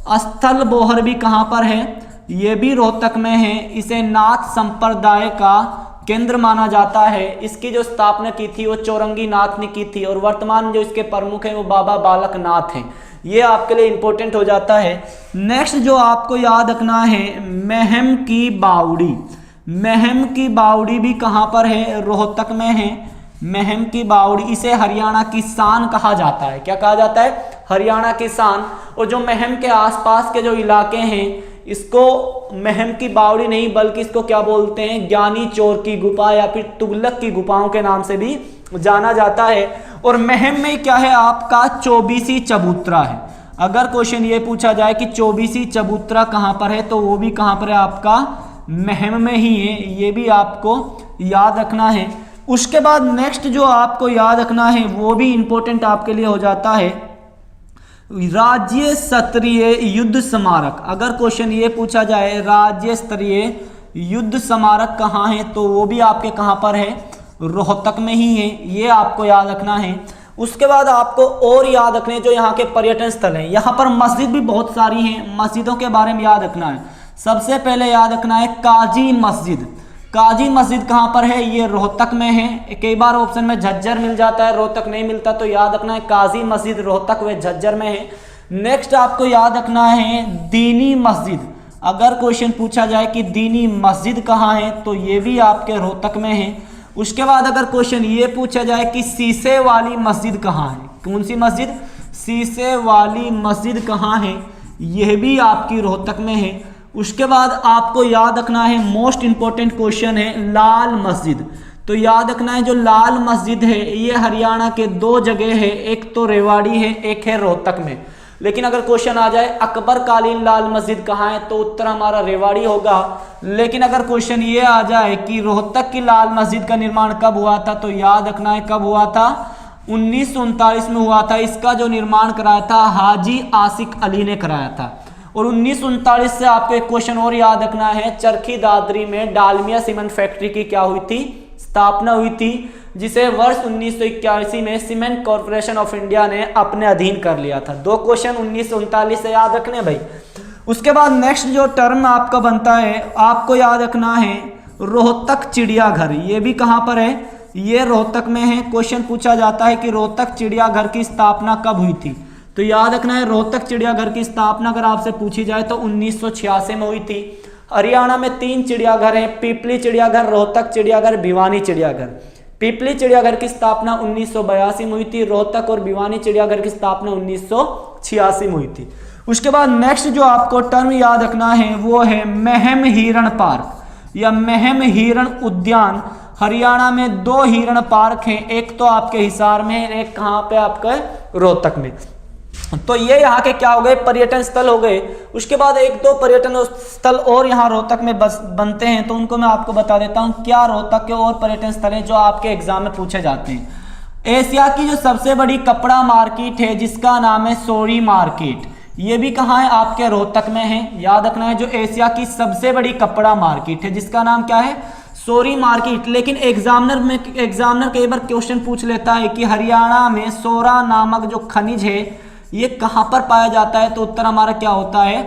अस्थल बोहर भी कहाँ पर है? ये भी रोहतक में है। इसे नाथ संप्रदाय का केंद्र माना जाता है। इसकी जो स्थापना की थी वो चौरंगी नाथ ने की थी और वर्तमान जो इसके प्रमुख हैं वो बाबा बालक नाथ हैं। ये आपके लिए इंपॉर्टेंट हो जाता है। नेक्स्ट जो आपको याद रखना है महम की बावड़ी। महम की बावड़ी भी कहाँ पर है? रोहतक में है। महम की बावड़ी, इसे हरियाणा की शान कहा जाता है। क्या कहा जाता है? हरियाणा की शान। और जो महम के आसपास के जो इलाके हैं इसको महम की बावड़ी नहीं बल्कि इसको क्या बोलते हैं? ज्ञानी चोर की गुफा या फिर तुगलक की गुफाओं के नाम से भी जाना जाता है। और महम में क्या है? आपका चौबीसी चबूतरा है। अगर क्वेश्चन ये पूछा जाए कि चौबीसी चबूतरा कहाँ पर है, तो वो भी कहाँ पर है? आपका महम में ही है, ये भी आपको याद रखना है। उसके बाद नेक्स्ट जो आपको याद रखना है वो भी इंपॉर्टेंट आपके लिए हो जाता है राज्य स्तरीय युद्ध स्मारक। अगर क्वेश्चन ये पूछा जाए राज्य स्तरीय युद्ध स्मारक कहाँ है, तो वो भी आपके कहाँ पर है, रोहतक में ही है, ये आपको याद रखना है। उसके बाद आपको और याद रखने जो यहाँ के पर्यटन स्थल हैं, यहाँ पर मस्जिद भी बहुत सारी हैं, मस्जिदों के बारे में याद रखना है। सबसे पहले याद रखना है काजी मस्जिद। काजी मस्जिद कहाँ पर है, ये रोहतक में है। कई बार ऑप्शन में झज्जर मिल जाता है, रोहतक नहीं मिलता, तो याद रखना है काजी मस्जिद रोहतक व झज्जर में है। नेक्स्ट आपको याद रखना है दीनी मस्जिद। अगर क्वेश्चन पूछा जाए कि दीनी मस्जिद कहाँ है, तो ये भी आपके रोहतक में है। उसके बाद अगर क्वेश्चन ये पूछा जाए कि शीशे वाली मस्जिद कहाँ है, कौन सी मस्जिद, शीशे वाली मस्जिद कहाँ है, यह भी आपकी रोहतक में है। उसके बाद आपको याद रखना है मोस्ट इंपॉर्टेंट क्वेश्चन है लाल मस्जिद। तो याद रखना है जो लाल मस्जिद है ये हरियाणा के 2 जगह है, एक तो रेवाड़ी है, एक है रोहतक में। लेकिन अगर क्वेश्चन आ जाए अकबर कालीन लाल मस्जिद कहाँ है, तो उत्तर हमारा रेवाड़ी होगा। लेकिन अगर क्वेश्चन ये आ जाए कि रोहतक की लाल मस्जिद का निर्माण कब हुआ था, तो याद रखना है कब हुआ था, 1939 में हुआ था। इसका जो निर्माण कराया था हाजी आसिक अली ने कराया था। और 1939 से आपको एक क्वेश्चन और याद रखना है, चरखी दादरी में डालमिया सीमेंट फैक्ट्री की क्या हुई थी, स्थापना हुई थी, जिसे वर्ष 1981 में सीमेंट कॉर्पोरेशन ऑफ इंडिया ने अपने अधीन कर लिया था। 2 क्वेश्चन 1939 से याद रखने भाई। उसके बाद नेक्स्ट जो टर्म आपका बनता है, आपको याद रखना है रोहतक चिड़ियाघर। ये भी कहाँ पर है, ये रोहतक में है। क्वेश्चन पूछा जाता है कि रोहतक चिड़ियाघर की स्थापना कब हुई थी, तो याद रखना है रोहतक चिड़ियाघर की स्थापना अगर आपसे पूछी जाए तो 1986 में हुई थी। हरियाणा में 3 चिड़ियाघर हैं, पिपली चिड़ियाघर, रोहतक चिड़ियाघर, भिवानी चिड़ियाघर। पिपली चिड़ियाघर की स्थापना 1982 में हुई थी, रोहतक और भिवानी चिड़ियाघर की स्थापना 1986 में हुई थी। उसके बाद नेक्स्ट जो आपको टर्म याद रखना है वो है महम हिरण पार्क या महम हिरण उद्यान। हरियाणा में 2 हिरण पार्क हैं, एक तो आपके हिसार में, एक कहाँ पे आपका रोहतक में। तो ये यहाँ के क्या हो गए, पर्यटन स्थल हो गए। उसके बाद 1-2 पर्यटन स्थल और यहाँ रोहतक में बस बनते हैं, तो उनको मैं आपको बता देता हूँ क्या रोहतक के और पर्यटन स्थल हैं जो आपके एग्जाम में पूछे जाते हैं। एशिया की जो सबसे बड़ी कपड़ा मार्केट है जिसका नाम है सोरी मार्केट, ये भी कहाँ है, आपके रोहतक में है। याद रखना है जो एशिया की सबसे बड़ी कपड़ा मार्केट है जिसका नाम क्या है, सोरी मार्केट। लेकिन एग्जामिनर कई बार क्वेश्चन पूछ लेता है कि हरियाणा में सोरा नामक जो खनिज है ये कहाँ पर पाया जाता है, तो उत्तर हमारा क्या होता है,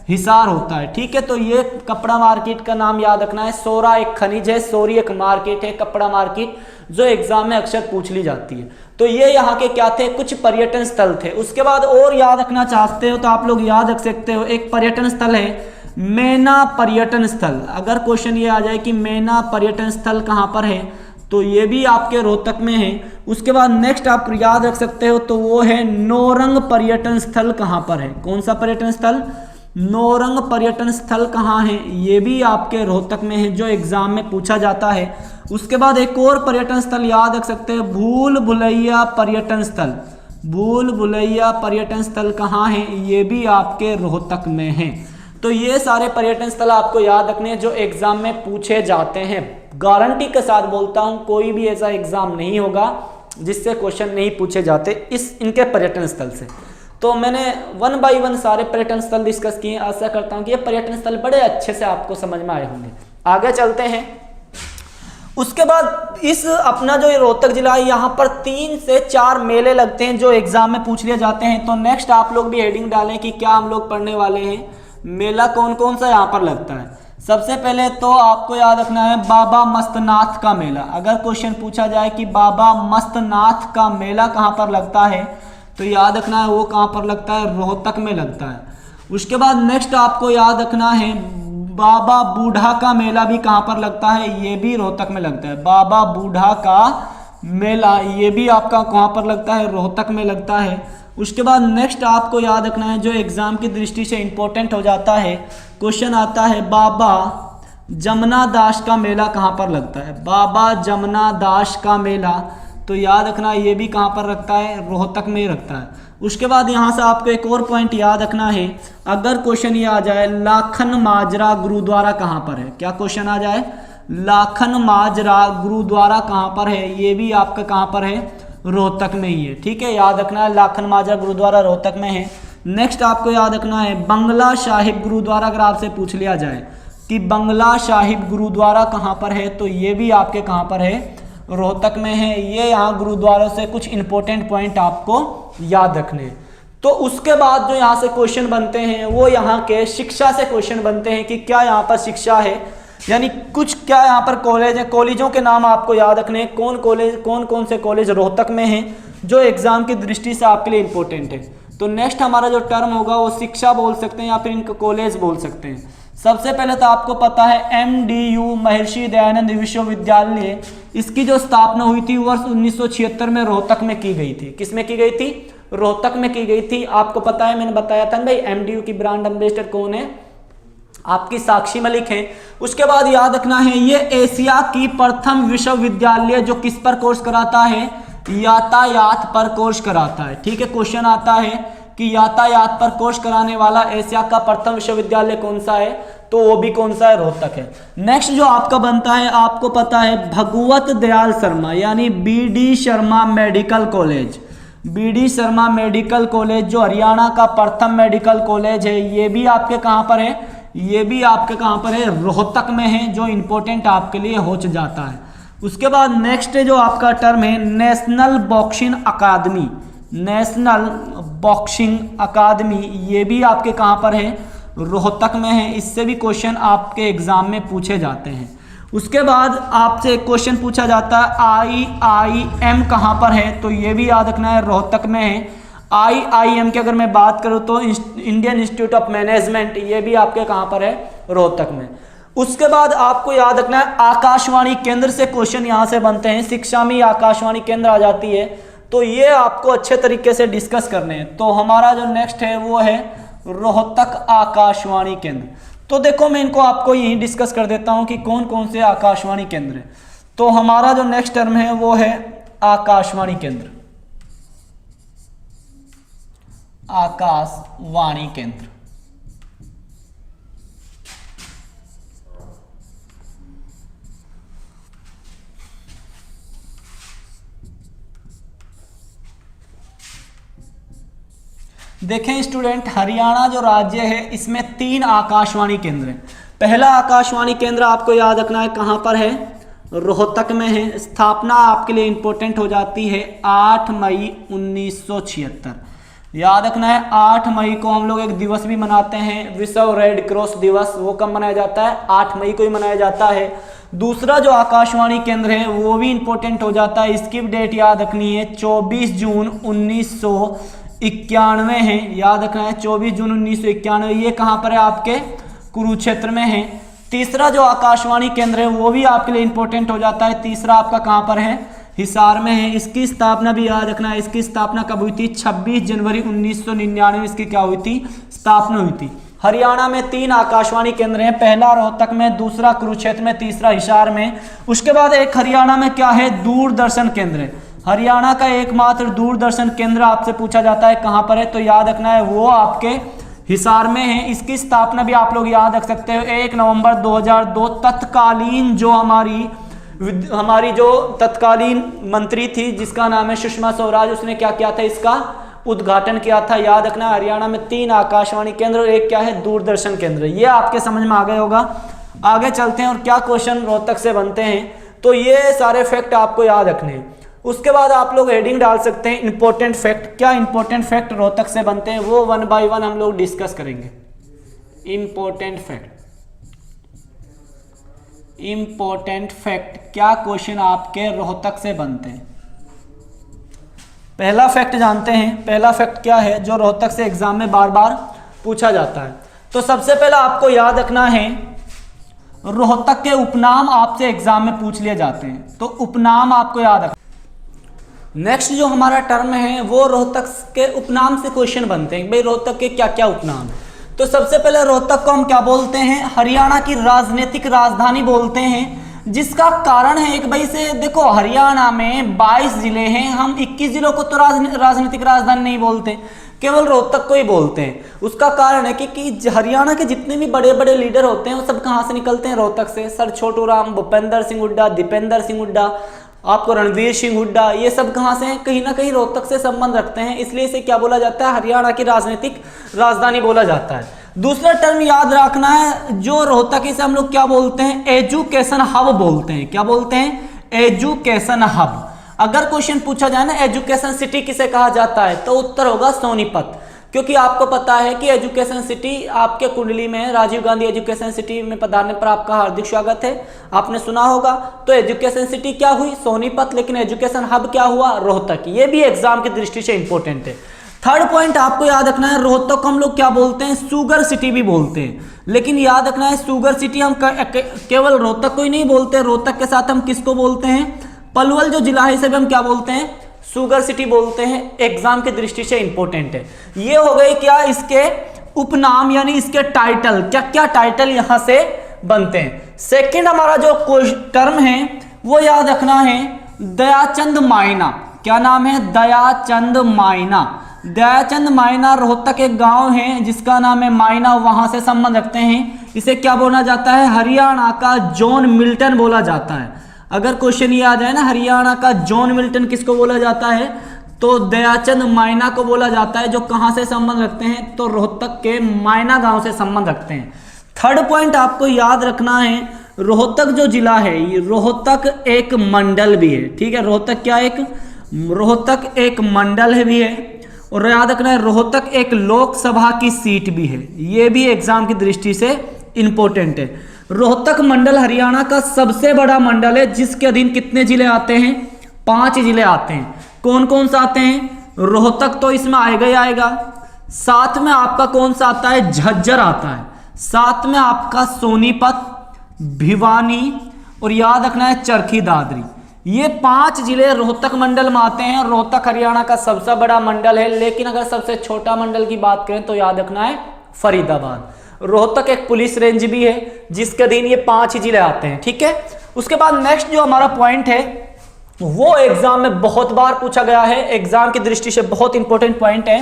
हिसार होता है। ठीक है, तो ये कपड़ा मार्केट का नाम याद रखना है। सोरा एक खनिज है, सोरी एक मार्केट है, कपड़ा मार्केट जो एग्जाम में अक्सर पूछ ली जाती है। तो ये यहाँ के क्या थे, कुछ पर्यटन स्थल थे। उसके बाद और याद रखना चाहते हो तो आप लोग याद रख सकते हो, एक पर्यटन स्थल है मैना पर्यटन स्थल। अगर क्वेश्चन ये आ जाए कि मैना पर्यटन स्थल कहाँ पर है, तो ये भी आपके रोहतक में है। उसके बाद नेक्स्ट आप याद रख सकते हो तो वो है नौरंग पर्यटन स्थल कहाँ पर है, कौन सा पर्यटन स्थल, नौरंग पर्यटन स्थल कहाँ है, ये भी आपके रोहतक में है जो एग्जाम में पूछा जाता है। उसके बाद एक और पर्यटन स्थल याद रख सकते हैं भूल भुलैया पर्यटन स्थल। भूल भुलैया पर्यटन स्थल कहाँ है, ये भी आपके रोहतक में है। तो ये सारे पर्यटन स्थल आपको याद रखने हैं जो एग्जाम में पूछे जाते हैं। गारंटी के साथ बोलता हूं कोई भी ऐसा एग्जाम नहीं होगा जिससे क्वेश्चन नहीं पूछे जाते इनके पर्यटन स्थल से। तो मैंने 1 बाय 1 सारे पर्यटन स्थल डिस्कस किए। आशा करता हूं कि ये पर्यटन स्थल बड़े अच्छे से आपको समझ में आए होंगे। आगे चलते हैं। उसके बाद इस अपना जो रोहतक जिला है यहाँ पर 3 से 4 मेले लगते हैं जो एग्जाम में पूछ लिए जाते हैं। तो नेक्स्ट आप लोग भी हेडिंग डालें कि क्या हम लोग पढ़ने वाले हैं, मेला कौन कौन सा यहाँ पर लगता है। सबसे पहले तो आपको याद रखना है बाबा मस्तनाथ का मेला। अगर क्वेश्चन पूछा जाए कि बाबा मस्तनाथ का मेला कहाँ पर लगता है, तो याद रखना है वो कहाँ पर लगता है, रोहतक में लगता है। उसके बाद नेक्स्ट आपको याद रखना है बाबा बूढ़ा का मेला भी कहाँ पर लगता है, ये भी रोहतक में लगता है। बाबा बूढ़ा का मेला ये भी आपका कहाँ पर लगता है, रोहतक में लगता है। उसके बाद नेक्स्ट आपको याद रखना है जो एग्जाम की दृष्टि से इंपॉर्टेंट हो जाता है, क्वेश्चन आता है बाबा जमना दास का मेला कहाँ पर लगता है। बाबा जमना दास का मेला तो याद रखना ये भी कहाँ पर रखता है, रोहतक में ही रखता है। उसके बाद यहाँ से आपको एक और पॉइंट याद रखना है, अगर क्वेश्चन ये आ जाए लाखन माजरा गुरुद्वारा कहाँ पर है, क्या क्वेश्चन आ जाए लाखन माजरा गुरुद्वारा कहाँ पर है, ये भी आपका कहाँ पर है, रोहतक में ही है। ठीक है, याद रखना है लाखन माजरा गुरुद्वारा रोहतक में है। नेक्स्ट आपको याद रखना है बंगला साहिब गुरुद्वारा, अगर आपसे पूछ लिया जाए कि बंगला साहिब गुरुद्वारा कहाँ पर है, तो ये भी आपके कहाँ पर है, रोहतक में है। ये यहाँ गुरुद्वारों से कुछ इंपॉर्टेंट पॉइंट आपको याद रखने हैं। तो उसके बाद जो यहाँ से क्वेश्चन बनते हैं वो यहाँ के शिक्षा से क्वेश्चन बनते हैं कि क्या यहाँ पर शिक्षा है, यानी कुछ क्या यहाँ पर कॉलेज है, कॉलेजों के नाम आपको याद रखने हैं, कौन कौन से कॉलेज रोहतक में हैं जो एग्जाम की दृष्टि से आपके लिए इंपॉर्टेंट है। तो नेक्स्ट हमारा जो टर्म होगा वो शिक्षा बोल सकते हैं या फिर इनको कॉलेज बोल सकते हैं। सबसे पहले तो आपको पता है MDU महर्षि दयानंद विश्वविद्यालय, इसकी जो स्थापना हुई थी वर्ष 1976 में रोहतक में की गई थी। किस में की गई थी, रोहतक में की गई थी। आपको पता है, मैंने बताया था भाई MDU की ब्रांड एम्बेसडर कौन है, आपकी साक्षी मलिक है। उसके बाद याद रखना है ये एशिया की प्रथम विश्वविद्यालय जो किस पर कोर्स कराता है, यातायात पर कोर्स कराता है। ठीक है, क्वेश्चन आता है कि यातायात पर कोर्स कराने वाला एशिया का प्रथम विश्वविद्यालय कौन सा है, तो वो भी कौन सा है, रोहतक है। नेक्स्ट जो आपका बनता है, आपको पता है भगवत दयाल शर्मा यानी BD Sharma medical college, BD Sharma medical college जो हरियाणा का प्रथम मेडिकल कॉलेज है, ये भी आपके कहाँ पर है, ये भी आपके कहाँ पर है, रोहतक में है, जो इंपॉर्टेंट आपके लिए हो जाता है। उसके बाद नेक्स्ट जो आपका टर्म है नेशनल बॉक्सिंग अकादमी, नेशनल बॉक्सिंग अकादमी, ये भी आपके कहाँ पर है, रोहतक में है। इससे भी क्वेश्चन आपके एग्जाम में पूछे जाते हैं। उसके बाद आपसे एक क्वेश्चन पूछा जाता है IIM कहाँ पर है, तो ये भी याद रखना है, रोहतक में है। IIM की अगर मैं बात करूँ तो इंडियन इंस्टीट्यूट ऑफ मैनेजमेंट, ये भी आपके कहाँ पर है, रोहतक में। उसके बाद आपको याद रखना है आकाशवाणी केंद्र से क्वेश्चन यहाँ से बनते हैं, शिक्षा में आकाशवाणी केंद्र आ जाती है, तो ये आपको अच्छे तरीके से डिस्कस करने हैं। तो हमारा जो नेक्स्ट है वो है रोहतक आकाशवाणी केंद्र। तो देखो मैं इनको आपको यहीं डिस्कस कर देता हूं कि कौन कौन से आकाशवाणी केंद्र है। तो हमारा जो नेक्स्ट टर्म है वो है आकाशवाणी केंद्र, आकाशवाणी केंद्र। देखें स्टूडेंट, हरियाणा जो राज्य है इसमें 3 आकाशवाणी केंद्र हैं। पहला आकाशवाणी केंद्र आपको याद रखना है कहाँ पर है, रोहतक में है। स्थापना आपके लिए इंपॉर्टेंट हो जाती है 8 मई 1976। याद रखना है 8 मई को हम लोग एक दिवस भी मनाते हैं, विश्व रेड क्रॉस दिवस। वो कब मनाया जाता है, 8 मई को ही मनाया जाता है। दूसरा जो आकाशवाणी केंद्र है वो भी इंपॉर्टेंट हो जाता है, इसकी डेट याद रखनी है 24 जून 1991 है। याद रखना है 24 जून 1991, ये कहाँ पर है, आपके कुरुक्षेत्र में है। तीसरा जो आकाशवाणी केंद्र है वो भी आपके लिए इंपॉर्टेंट हो जाता है, तीसरा आपका कहाँ पर है, हिसार में है। इसकी स्थापना भी याद रखना है, इसकी स्थापना कब हुई थी, 26 जनवरी 1999 इसकी क्या हुई थी, स्थापना हुई थी। हरियाणा में 3 आकाशवाणी केंद्र हैं, पहला रोहतक में, दूसरा कुरुक्षेत्र में, तीसरा हिसार में। उसके बाद एक हरियाणा में क्या है, दूरदर्शन केंद्र है। हरियाणा का एकमात्र दूरदर्शन केंद्र आपसे पूछा जाता है कहाँ पर है, तो याद रखना है वो आपके हिसार में है। इसकी स्थापना भी आप लोग याद रख सकते हो 1 नवंबर 2002। तत्कालीन जो हमारी जो तत्कालीन मंत्री थी जिसका नाम है सुषमा स्वराज, उसने क्या किया था, इसका उद्घाटन किया था। याद रखना हरियाणा में 3 आकाशवाणी केंद्र और एक क्या है, दूरदर्शन केंद्र। ये आपके समझ में आ गया होगा। आगे चलते हैं और क्या क्वेश्चन रोहतक से बनते हैं, तो ये सारे फैक्ट आपको याद रखने हैं। उसके बाद आप लोग हेडिंग डाल सकते हैं इंपॉर्टेंट फैक्ट। क्या इंपॉर्टेंट फैक्ट रोहतक से बनते हैं वो 1 बाय 1 हम लोग डिस्कस करेंगे। इंपॉर्टेंट फैक्ट, इंपॉर्टेंट फैक्ट, क्या क्वेश्चन आपके रोहतक से बनते हैं। पहला फैक्ट जानते हैं, पहला फैक्ट क्या है जो रोहतक से एग्जाम में बार बार पूछा जाता है। तो सबसे पहला आपको याद रखना है रोहतक के उपनाम आपसे एग्जाम में पूछ लिए जाते हैं, तो उपनाम आपको याद रखना। नेक्स्ट जो हमारा टर्म है वो रोहतक के उपनाम से क्वेश्चन बनते हैं। भाई रोहतक के क्या क्या उपनाम है, तो सबसे पहले रोहतक को हम क्या बोलते हैं, हरियाणा की राजनीतिक राजधानी बोलते हैं, जिसका कारण है एक भाई से, देखो हरियाणा में 22 जिले हैं, हम 21 जिलों को तो राजनीतिक राजधानी नहीं बोलते, केवल रोहतक को ही बोलते हैं। उसका कारण है कि हरियाणा के जितने भी बड़े बड़े लीडर होते हैं वो सब कहाँ से निकलते हैं, रोहतक से। सर छोटू राम, भूपेंद्र सिंह हुड्डा, दीपेंद्र सिंह हुड्डा, आपको रणवीर सिंह हुड्डा, ये सब कहाँ से हैं, कहीं ना कहीं रोहतक से संबंध रखते हैं, इसलिए इसे क्या बोला जाता है, हरियाणा की राजनीतिक राजधानी बोला जाता है। दूसरा टर्म याद रखना है, जो रोहतक से हम लोग क्या बोलते हैं, एजुकेशन हब बोलते हैं। क्या बोलते हैं, एजुकेशन हब। अगर क्वेश्चन पूछा जाए ना एजुकेशन सिटी किसे कहा जाता है, तो उत्तर होगा सोनीपत, क्योंकि आपको पता है कि एजुकेशन सिटी आपके कुंडली में राजीव गांधी एजुकेशन सिटी में पधारने पर आपका हार्दिक स्वागत है, आपने सुना होगा। तो एजुकेशन सिटी क्या हुई, सोनीपत, लेकिन एजुकेशन हब क्या हुआ, रोहतक। ये भी एग्जाम की दृष्टि से इंपॉर्टेंट है। थर्ड पॉइंट आपको याद रखना है, रोहतक को हम लोग क्या बोलते हैं, शुगर सिटी भी बोलते हैं, लेकिन याद रखना है शुगर सिटी हम केवल रोहतक को ही नहीं बोलते, रोहतक के साथ हम किसको बोलते हैं, पलवल जो जिला है इसे भी हम क्या बोलते हैं, शुगर सिटी बोलते हैं। एग्जाम की दृष्टि से इंपॉर्टेंट है। ये हो गई क्या इसके उपनाम, यानी इसके टाइटल, क्या क्या टाइटल यहां से बनते हैं। सेकंड हमारा जो टर्म है वो याद रखना है, दयाचंद मायना। क्या नाम है, दयाचंद मायना। दयाचंद मायना रोहतक एक गांव है जिसका नाम है मायना, वहां से संबंध रखते हैं। इसे क्या बोला जाता है, हरियाणा का जॉन मिल्टन बोला जाता है। अगर क्वेश्चन ये आ जाए ना, हरियाणा का जॉन मिल्टन किसको बोला जाता है, तो दयाचंद मायना को बोला जाता है, जो कहां से संबंध रखते हैं, तो रोहतक के मायना गांव से संबंध रखते हैं। थर्ड पॉइंट आपको याद रखना है, रोहतक जो जिला है, रोहतक एक मंडल भी है। ठीक है, रोहतक क्या, एक रोहतक एक मंडल है भी है, और याद रखना है रोहतक एक लोकसभा की सीट भी है। ये भी एग्जाम की दृष्टि से इंपॉर्टेंट है। रोहतक मंडल हरियाणा का सबसे बड़ा मंडल है, जिसके अधीन कितने जिले आते हैं, 5 जिले आते हैं। कौन कौन सा आते हैं, रोहतक तो इसमें आएगा ही आएगा, साथ में आपका कौन सा आता है, झज्जर आता है, साथ में आपका सोनीपत, भिवानी, और याद रखना है चरखी दादरी। ये 5 जिले रोहतक मंडल में आते हैं। रोहतक हरियाणा का सबसे बड़ा मंडल है, लेकिन अगर सबसे छोटा मंडल की बात करें तो याद रखना है फरीदाबाद। रोहतक एक पुलिस रेंज भी है जिसके अधीन ये 5 जिले आते हैं। ठीक है, उसके बाद नेक्स्ट जो हमारा पॉइंट है वो एग्जाम में बहुत बार पूछा गया है, एग्जाम की दृष्टि से बहुत इंपॉर्टेंट पॉइंट है।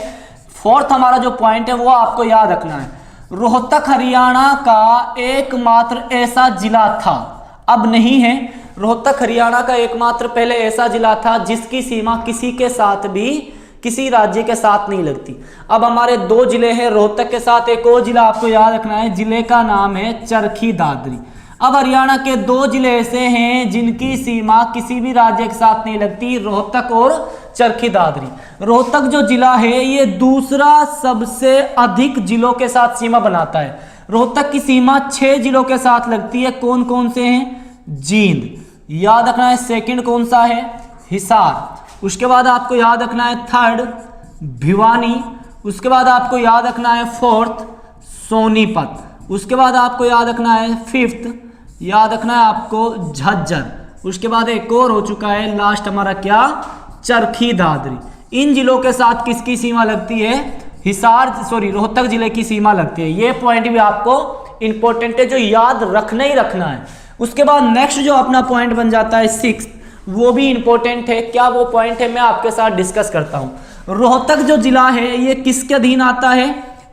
फोर्थ हमारा जो पॉइंट है वो आपको याद रखना है, रोहतक हरियाणा का एकमात्र ऐसा जिला था, अब नहीं है। रोहतक हरियाणा का एकमात्र पहले ऐसा जिला था जिसकी सीमा किसी के साथ भी, किसी राज्य के साथ नहीं लगती। अब हमारे 2 जिले हैं, रोहतक के साथ एक और जिला आपको याद रखना है, जिले का नाम है चरखी दादरी। अब हरियाणा के 2 जिले ऐसे हैं जिनकी सीमा किसी भी राज्य के साथ नहीं लगती, रोहतक और चरखी दादरी। रोहतक जो जिला है ये दूसरा सबसे अधिक जिलों के साथ सीमा बनाता है। रोहतक की सीमा 6 जिलों के साथ लगती है। कौन कौन से हैं, जींद, याद रखना है। सेकंड कौन सा है, हिसार। उसके बाद आपको याद रखना है थर्ड, भिवानी। उसके बाद आपको याद रखना है फोर्थ, सोनीपत। उसके बाद आपको याद रखना है फिफ्थ, याद रखना है आपको झज्जर। उसके बाद एक और हो चुका है लास्ट हमारा क्या, चरखी दादरी। इन जिलों के साथ किसकी सीमा लगती है, रोहतक जिले की सीमा लगती है। ये पॉइंट भी आपको इंपॉर्टेंट है, जो याद रखना ही रखना है। उसके बाद नेक्स्ट जो अपना पॉइंट बन जाता है 6, वो भी इंपॉर्टेंट है। क्या वो पॉइंट है, मैं आपके साथ डिस्कस करता हूं। रोहतक जो जिला है ये किसके अधीन आता है,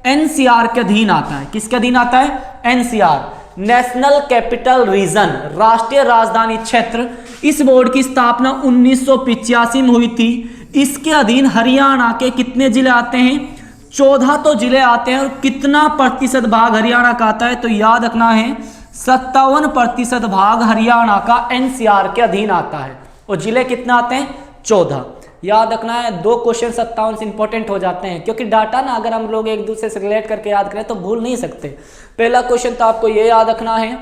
एनसीआर के अधीन आता है। किसके अधीन आता है, एनसीआर, नेशनल कैपिटल रीजन, राष्ट्रीय राजधानी क्षेत्र। इस बोर्ड की स्थापना 1985 में हुई थी। इसके अधीन हरियाणा के कितने जिले आते हैं, 14 तो जिले आते हैं। और कितना प्रतिशत भाग हरियाणा का आता है, तो याद रखना है 57% भाग हरियाणा का एनसीआर के अधीन आता है। और जिले कितने आते हैं, 14। याद रखना है 2 क्वेश्चन 57 से इंपॉर्टेंट हो जाते हैं, क्योंकि डाटा ना अगर हम लोग एक दूसरे से रिलेट करके याद करें तो भूल नहीं सकते। पहला क्वेश्चन तो आपको ये याद रखना है,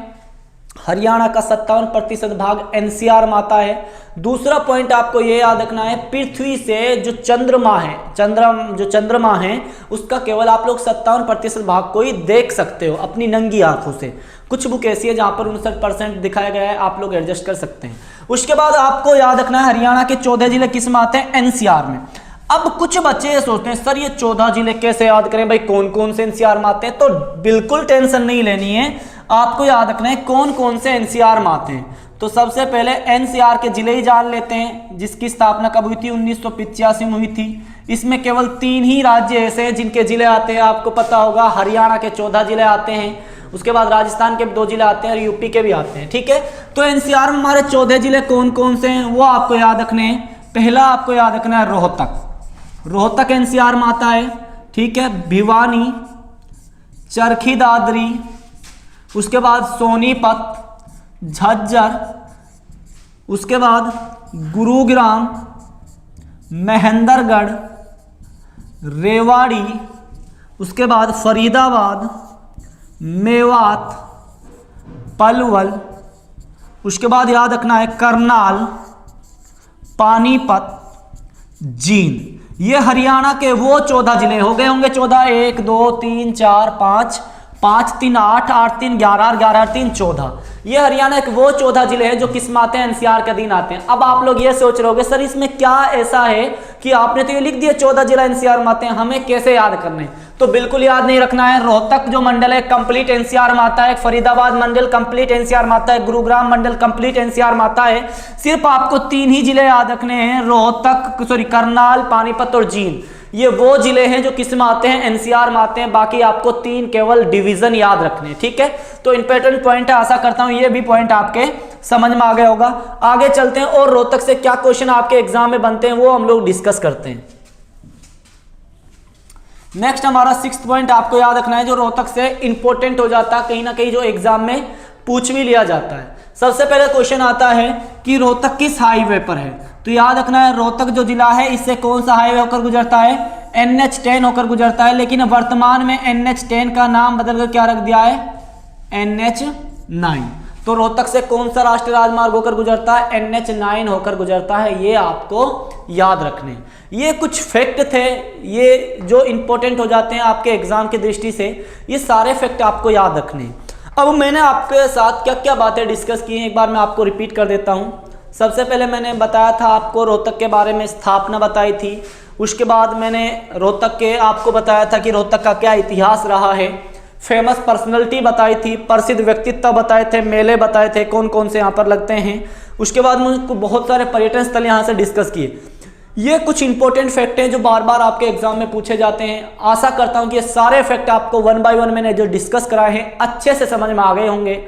हरियाणा का 57% भाग एनसीआर में आता है। दूसरा पॉइंट आपको ये याद रखना है, पृथ्वी से जो चंद्रमा है, चंद्रमा है उसका केवल आप लोग 57% भाग को ही देख सकते हो अपनी नंगी आंखों से। कुछ बुक ऐसी है जहां पर 59% दिखाया गया है, आप लोग एडजस्ट कर सकते हैं। उसके बाद आपको याद रखना है हरियाणा के 14 जिले किस में आते हैं, एनसीआर में। अब कुछ बच्चे ये सोचते हैं सर ये 14 जिले कैसे याद करें भाई, कौन कौन से एनसीआर में आते हैं। तो बिल्कुल टेंशन नहीं लेनी है, आपको याद रखना है कौन कौन से एनसीआर में आते हैं। तो सबसे पहले एनसीआर के जिले ही जान लेते हैं, जिसकी स्थापना कब हुई थी, 1985 में हुई थी। इसमें केवल 3 ही राज्य ऐसे हैं जिनके जिले आते हैं, आपको पता होगा हरियाणा के 14 जिले आते हैं, उसके बाद राजस्थान के 2 जिले आते हैं और यूपी के भी आते हैं, ठीक है। तो एनसीआर में हमारे 14 जिले कौन कौन से हैं वो आपको याद रखने हैं। पहला आपको याद रखना है रोहतक, रोहतक एनसीआर में आता है, ठीक है। भिवानी, चरखी दादरी, उसके बाद सोनीपत, झज्जर, उसके बाद गुरुग्राम, महेंद्रगढ़, रेवाड़ी, उसके बाद फरीदाबाद, मेवात, पलवल, उसके बाद याद रखना है करनाल, पानीपत, जींद। ये हरियाणा के वो 14 जिले हो गए होंगे, 14, 1 2 3 4 5, 5 3 8, 8 3 11, 11 3 14। ये हरियाणा के वो 14 जिले हैं जो किस में आते हैं, एनसीआर के अधीन आते हैं। अब आप लोग ये सोच रहे होगे सर इसमें क्या ऐसा है कि आपने तो ये लिख दिया 14 जिला एनसीआर में आते हैं, हमें कैसे याद करने। तो बिल्कुल याद नहीं रखना है। रोहतक जो मंडल है कंप्लीट एनसीआर में आता है, फरीदाबाद मंडल कंप्लीट एनसीआर में आता है, गुरुग्राम मंडल कंप्लीट एनसीआर में आता है। सिर्फ आपको 3 ही जिले याद रखने हैं, रोहतक करनाल, पानीपत और जींद। ये वो जिले हैं जो किस में आते हैं, एनसीआर में आते हैं। बाकी आपको 3 केवल डिवीजन याद रखने हैं, ठीक है। तो इंपॉर्टेंट पॉइंट है, आशा करता हूं ये भी पॉइंट आपके समझ में आ गया होगा। आगे चलते हैं और रोहतक से क्या क्वेश्चन आपके एग्जाम में बनते हैं वो हम लोग डिस्कस करते हैं। नेक्स्ट हमारा 6th पॉइंट आपको याद रखना है जो रोहतक से इंपॉर्टेंट हो जाता है, कहीं ना कहीं जो एग्जाम में पूछ भी लिया जाता है। सबसे पहले क्वेश्चन आता है कि रोहतक किस हाईवे पर है। तो याद रखना है रोहतक जो जिला है इससे कौन सा हाईवे होकर गुजरता है, NH10 होकर गुजरता है। लेकिन वर्तमान में NH10 का नाम बदलकर क्या रख दिया है, NH9। तो रोहतक से कौन सा राष्ट्रीय राजमार्ग होकर गुजरता है, NH9 होकर गुजरता है। ये आपको याद रखने। ये कुछ फैक्ट थे, ये जो इंपॉर्टेंट हो जाते हैं आपके एग्जाम की दृष्टि से, ये सारे फैक्ट आपको याद रखने। अब मैंने आपके साथ क्या क्या बातें डिस्कस की हैं एक बार मैं आपको रिपीट कर देता हूं। सबसे पहले मैंने बताया था आपको रोहतक के बारे में, स्थापना बताई थी। उसके बाद मैंने रोहतक के आपको बताया था कि रोहतक का क्या इतिहास रहा है। फेमस पर्सनैलिटी बताई थी, प्रसिद्ध व्यक्तित्व बताए थे, मेले बताए थे कौन कौन से यहाँ पर लगते हैं। उसके बाद मुझको बहुत सारे पर्यटन स्थल यहाँ से डिस्कस किए। ये कुछ इंपॉर्टेंट फैक्ट हैं जो बार बार आपके एग्जाम में पूछे जाते हैं। आशा करता हूँ कि ये सारे फैक्ट आपको 1 बाय 1 मैंने जो डिस्कस कराए हैं अच्छे से समझ में आ गए होंगे।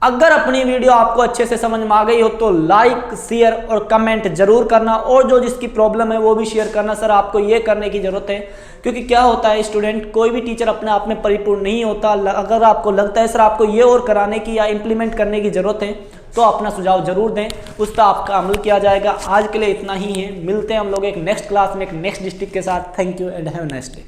अगर अपनी वीडियो आपको अच्छे से समझ में आ गई हो तो लाइक, शेयर और कमेंट जरूर करना, और जो जिसकी प्रॉब्लम है वो भी शेयर करना। सर आपको ये करने की जरूरत है, क्योंकि क्या होता है स्टूडेंट, कोई भी टीचर अपने आप में परिपूर्ण नहीं होता। अगर आपको लगता है सर आपको ये और कराने की या इम्प्लीमेंट करने की जरूरत है तो अपना सुझाव जरूर दें, उस पर आपका अमल किया जाएगा। आज के लिए इतना ही है, मिलते हैं हम लोग एक नेक्स्ट क्लास में एक नेक्स्ट डिस्ट्रिक्ट के साथ। Thank you and have a nice day.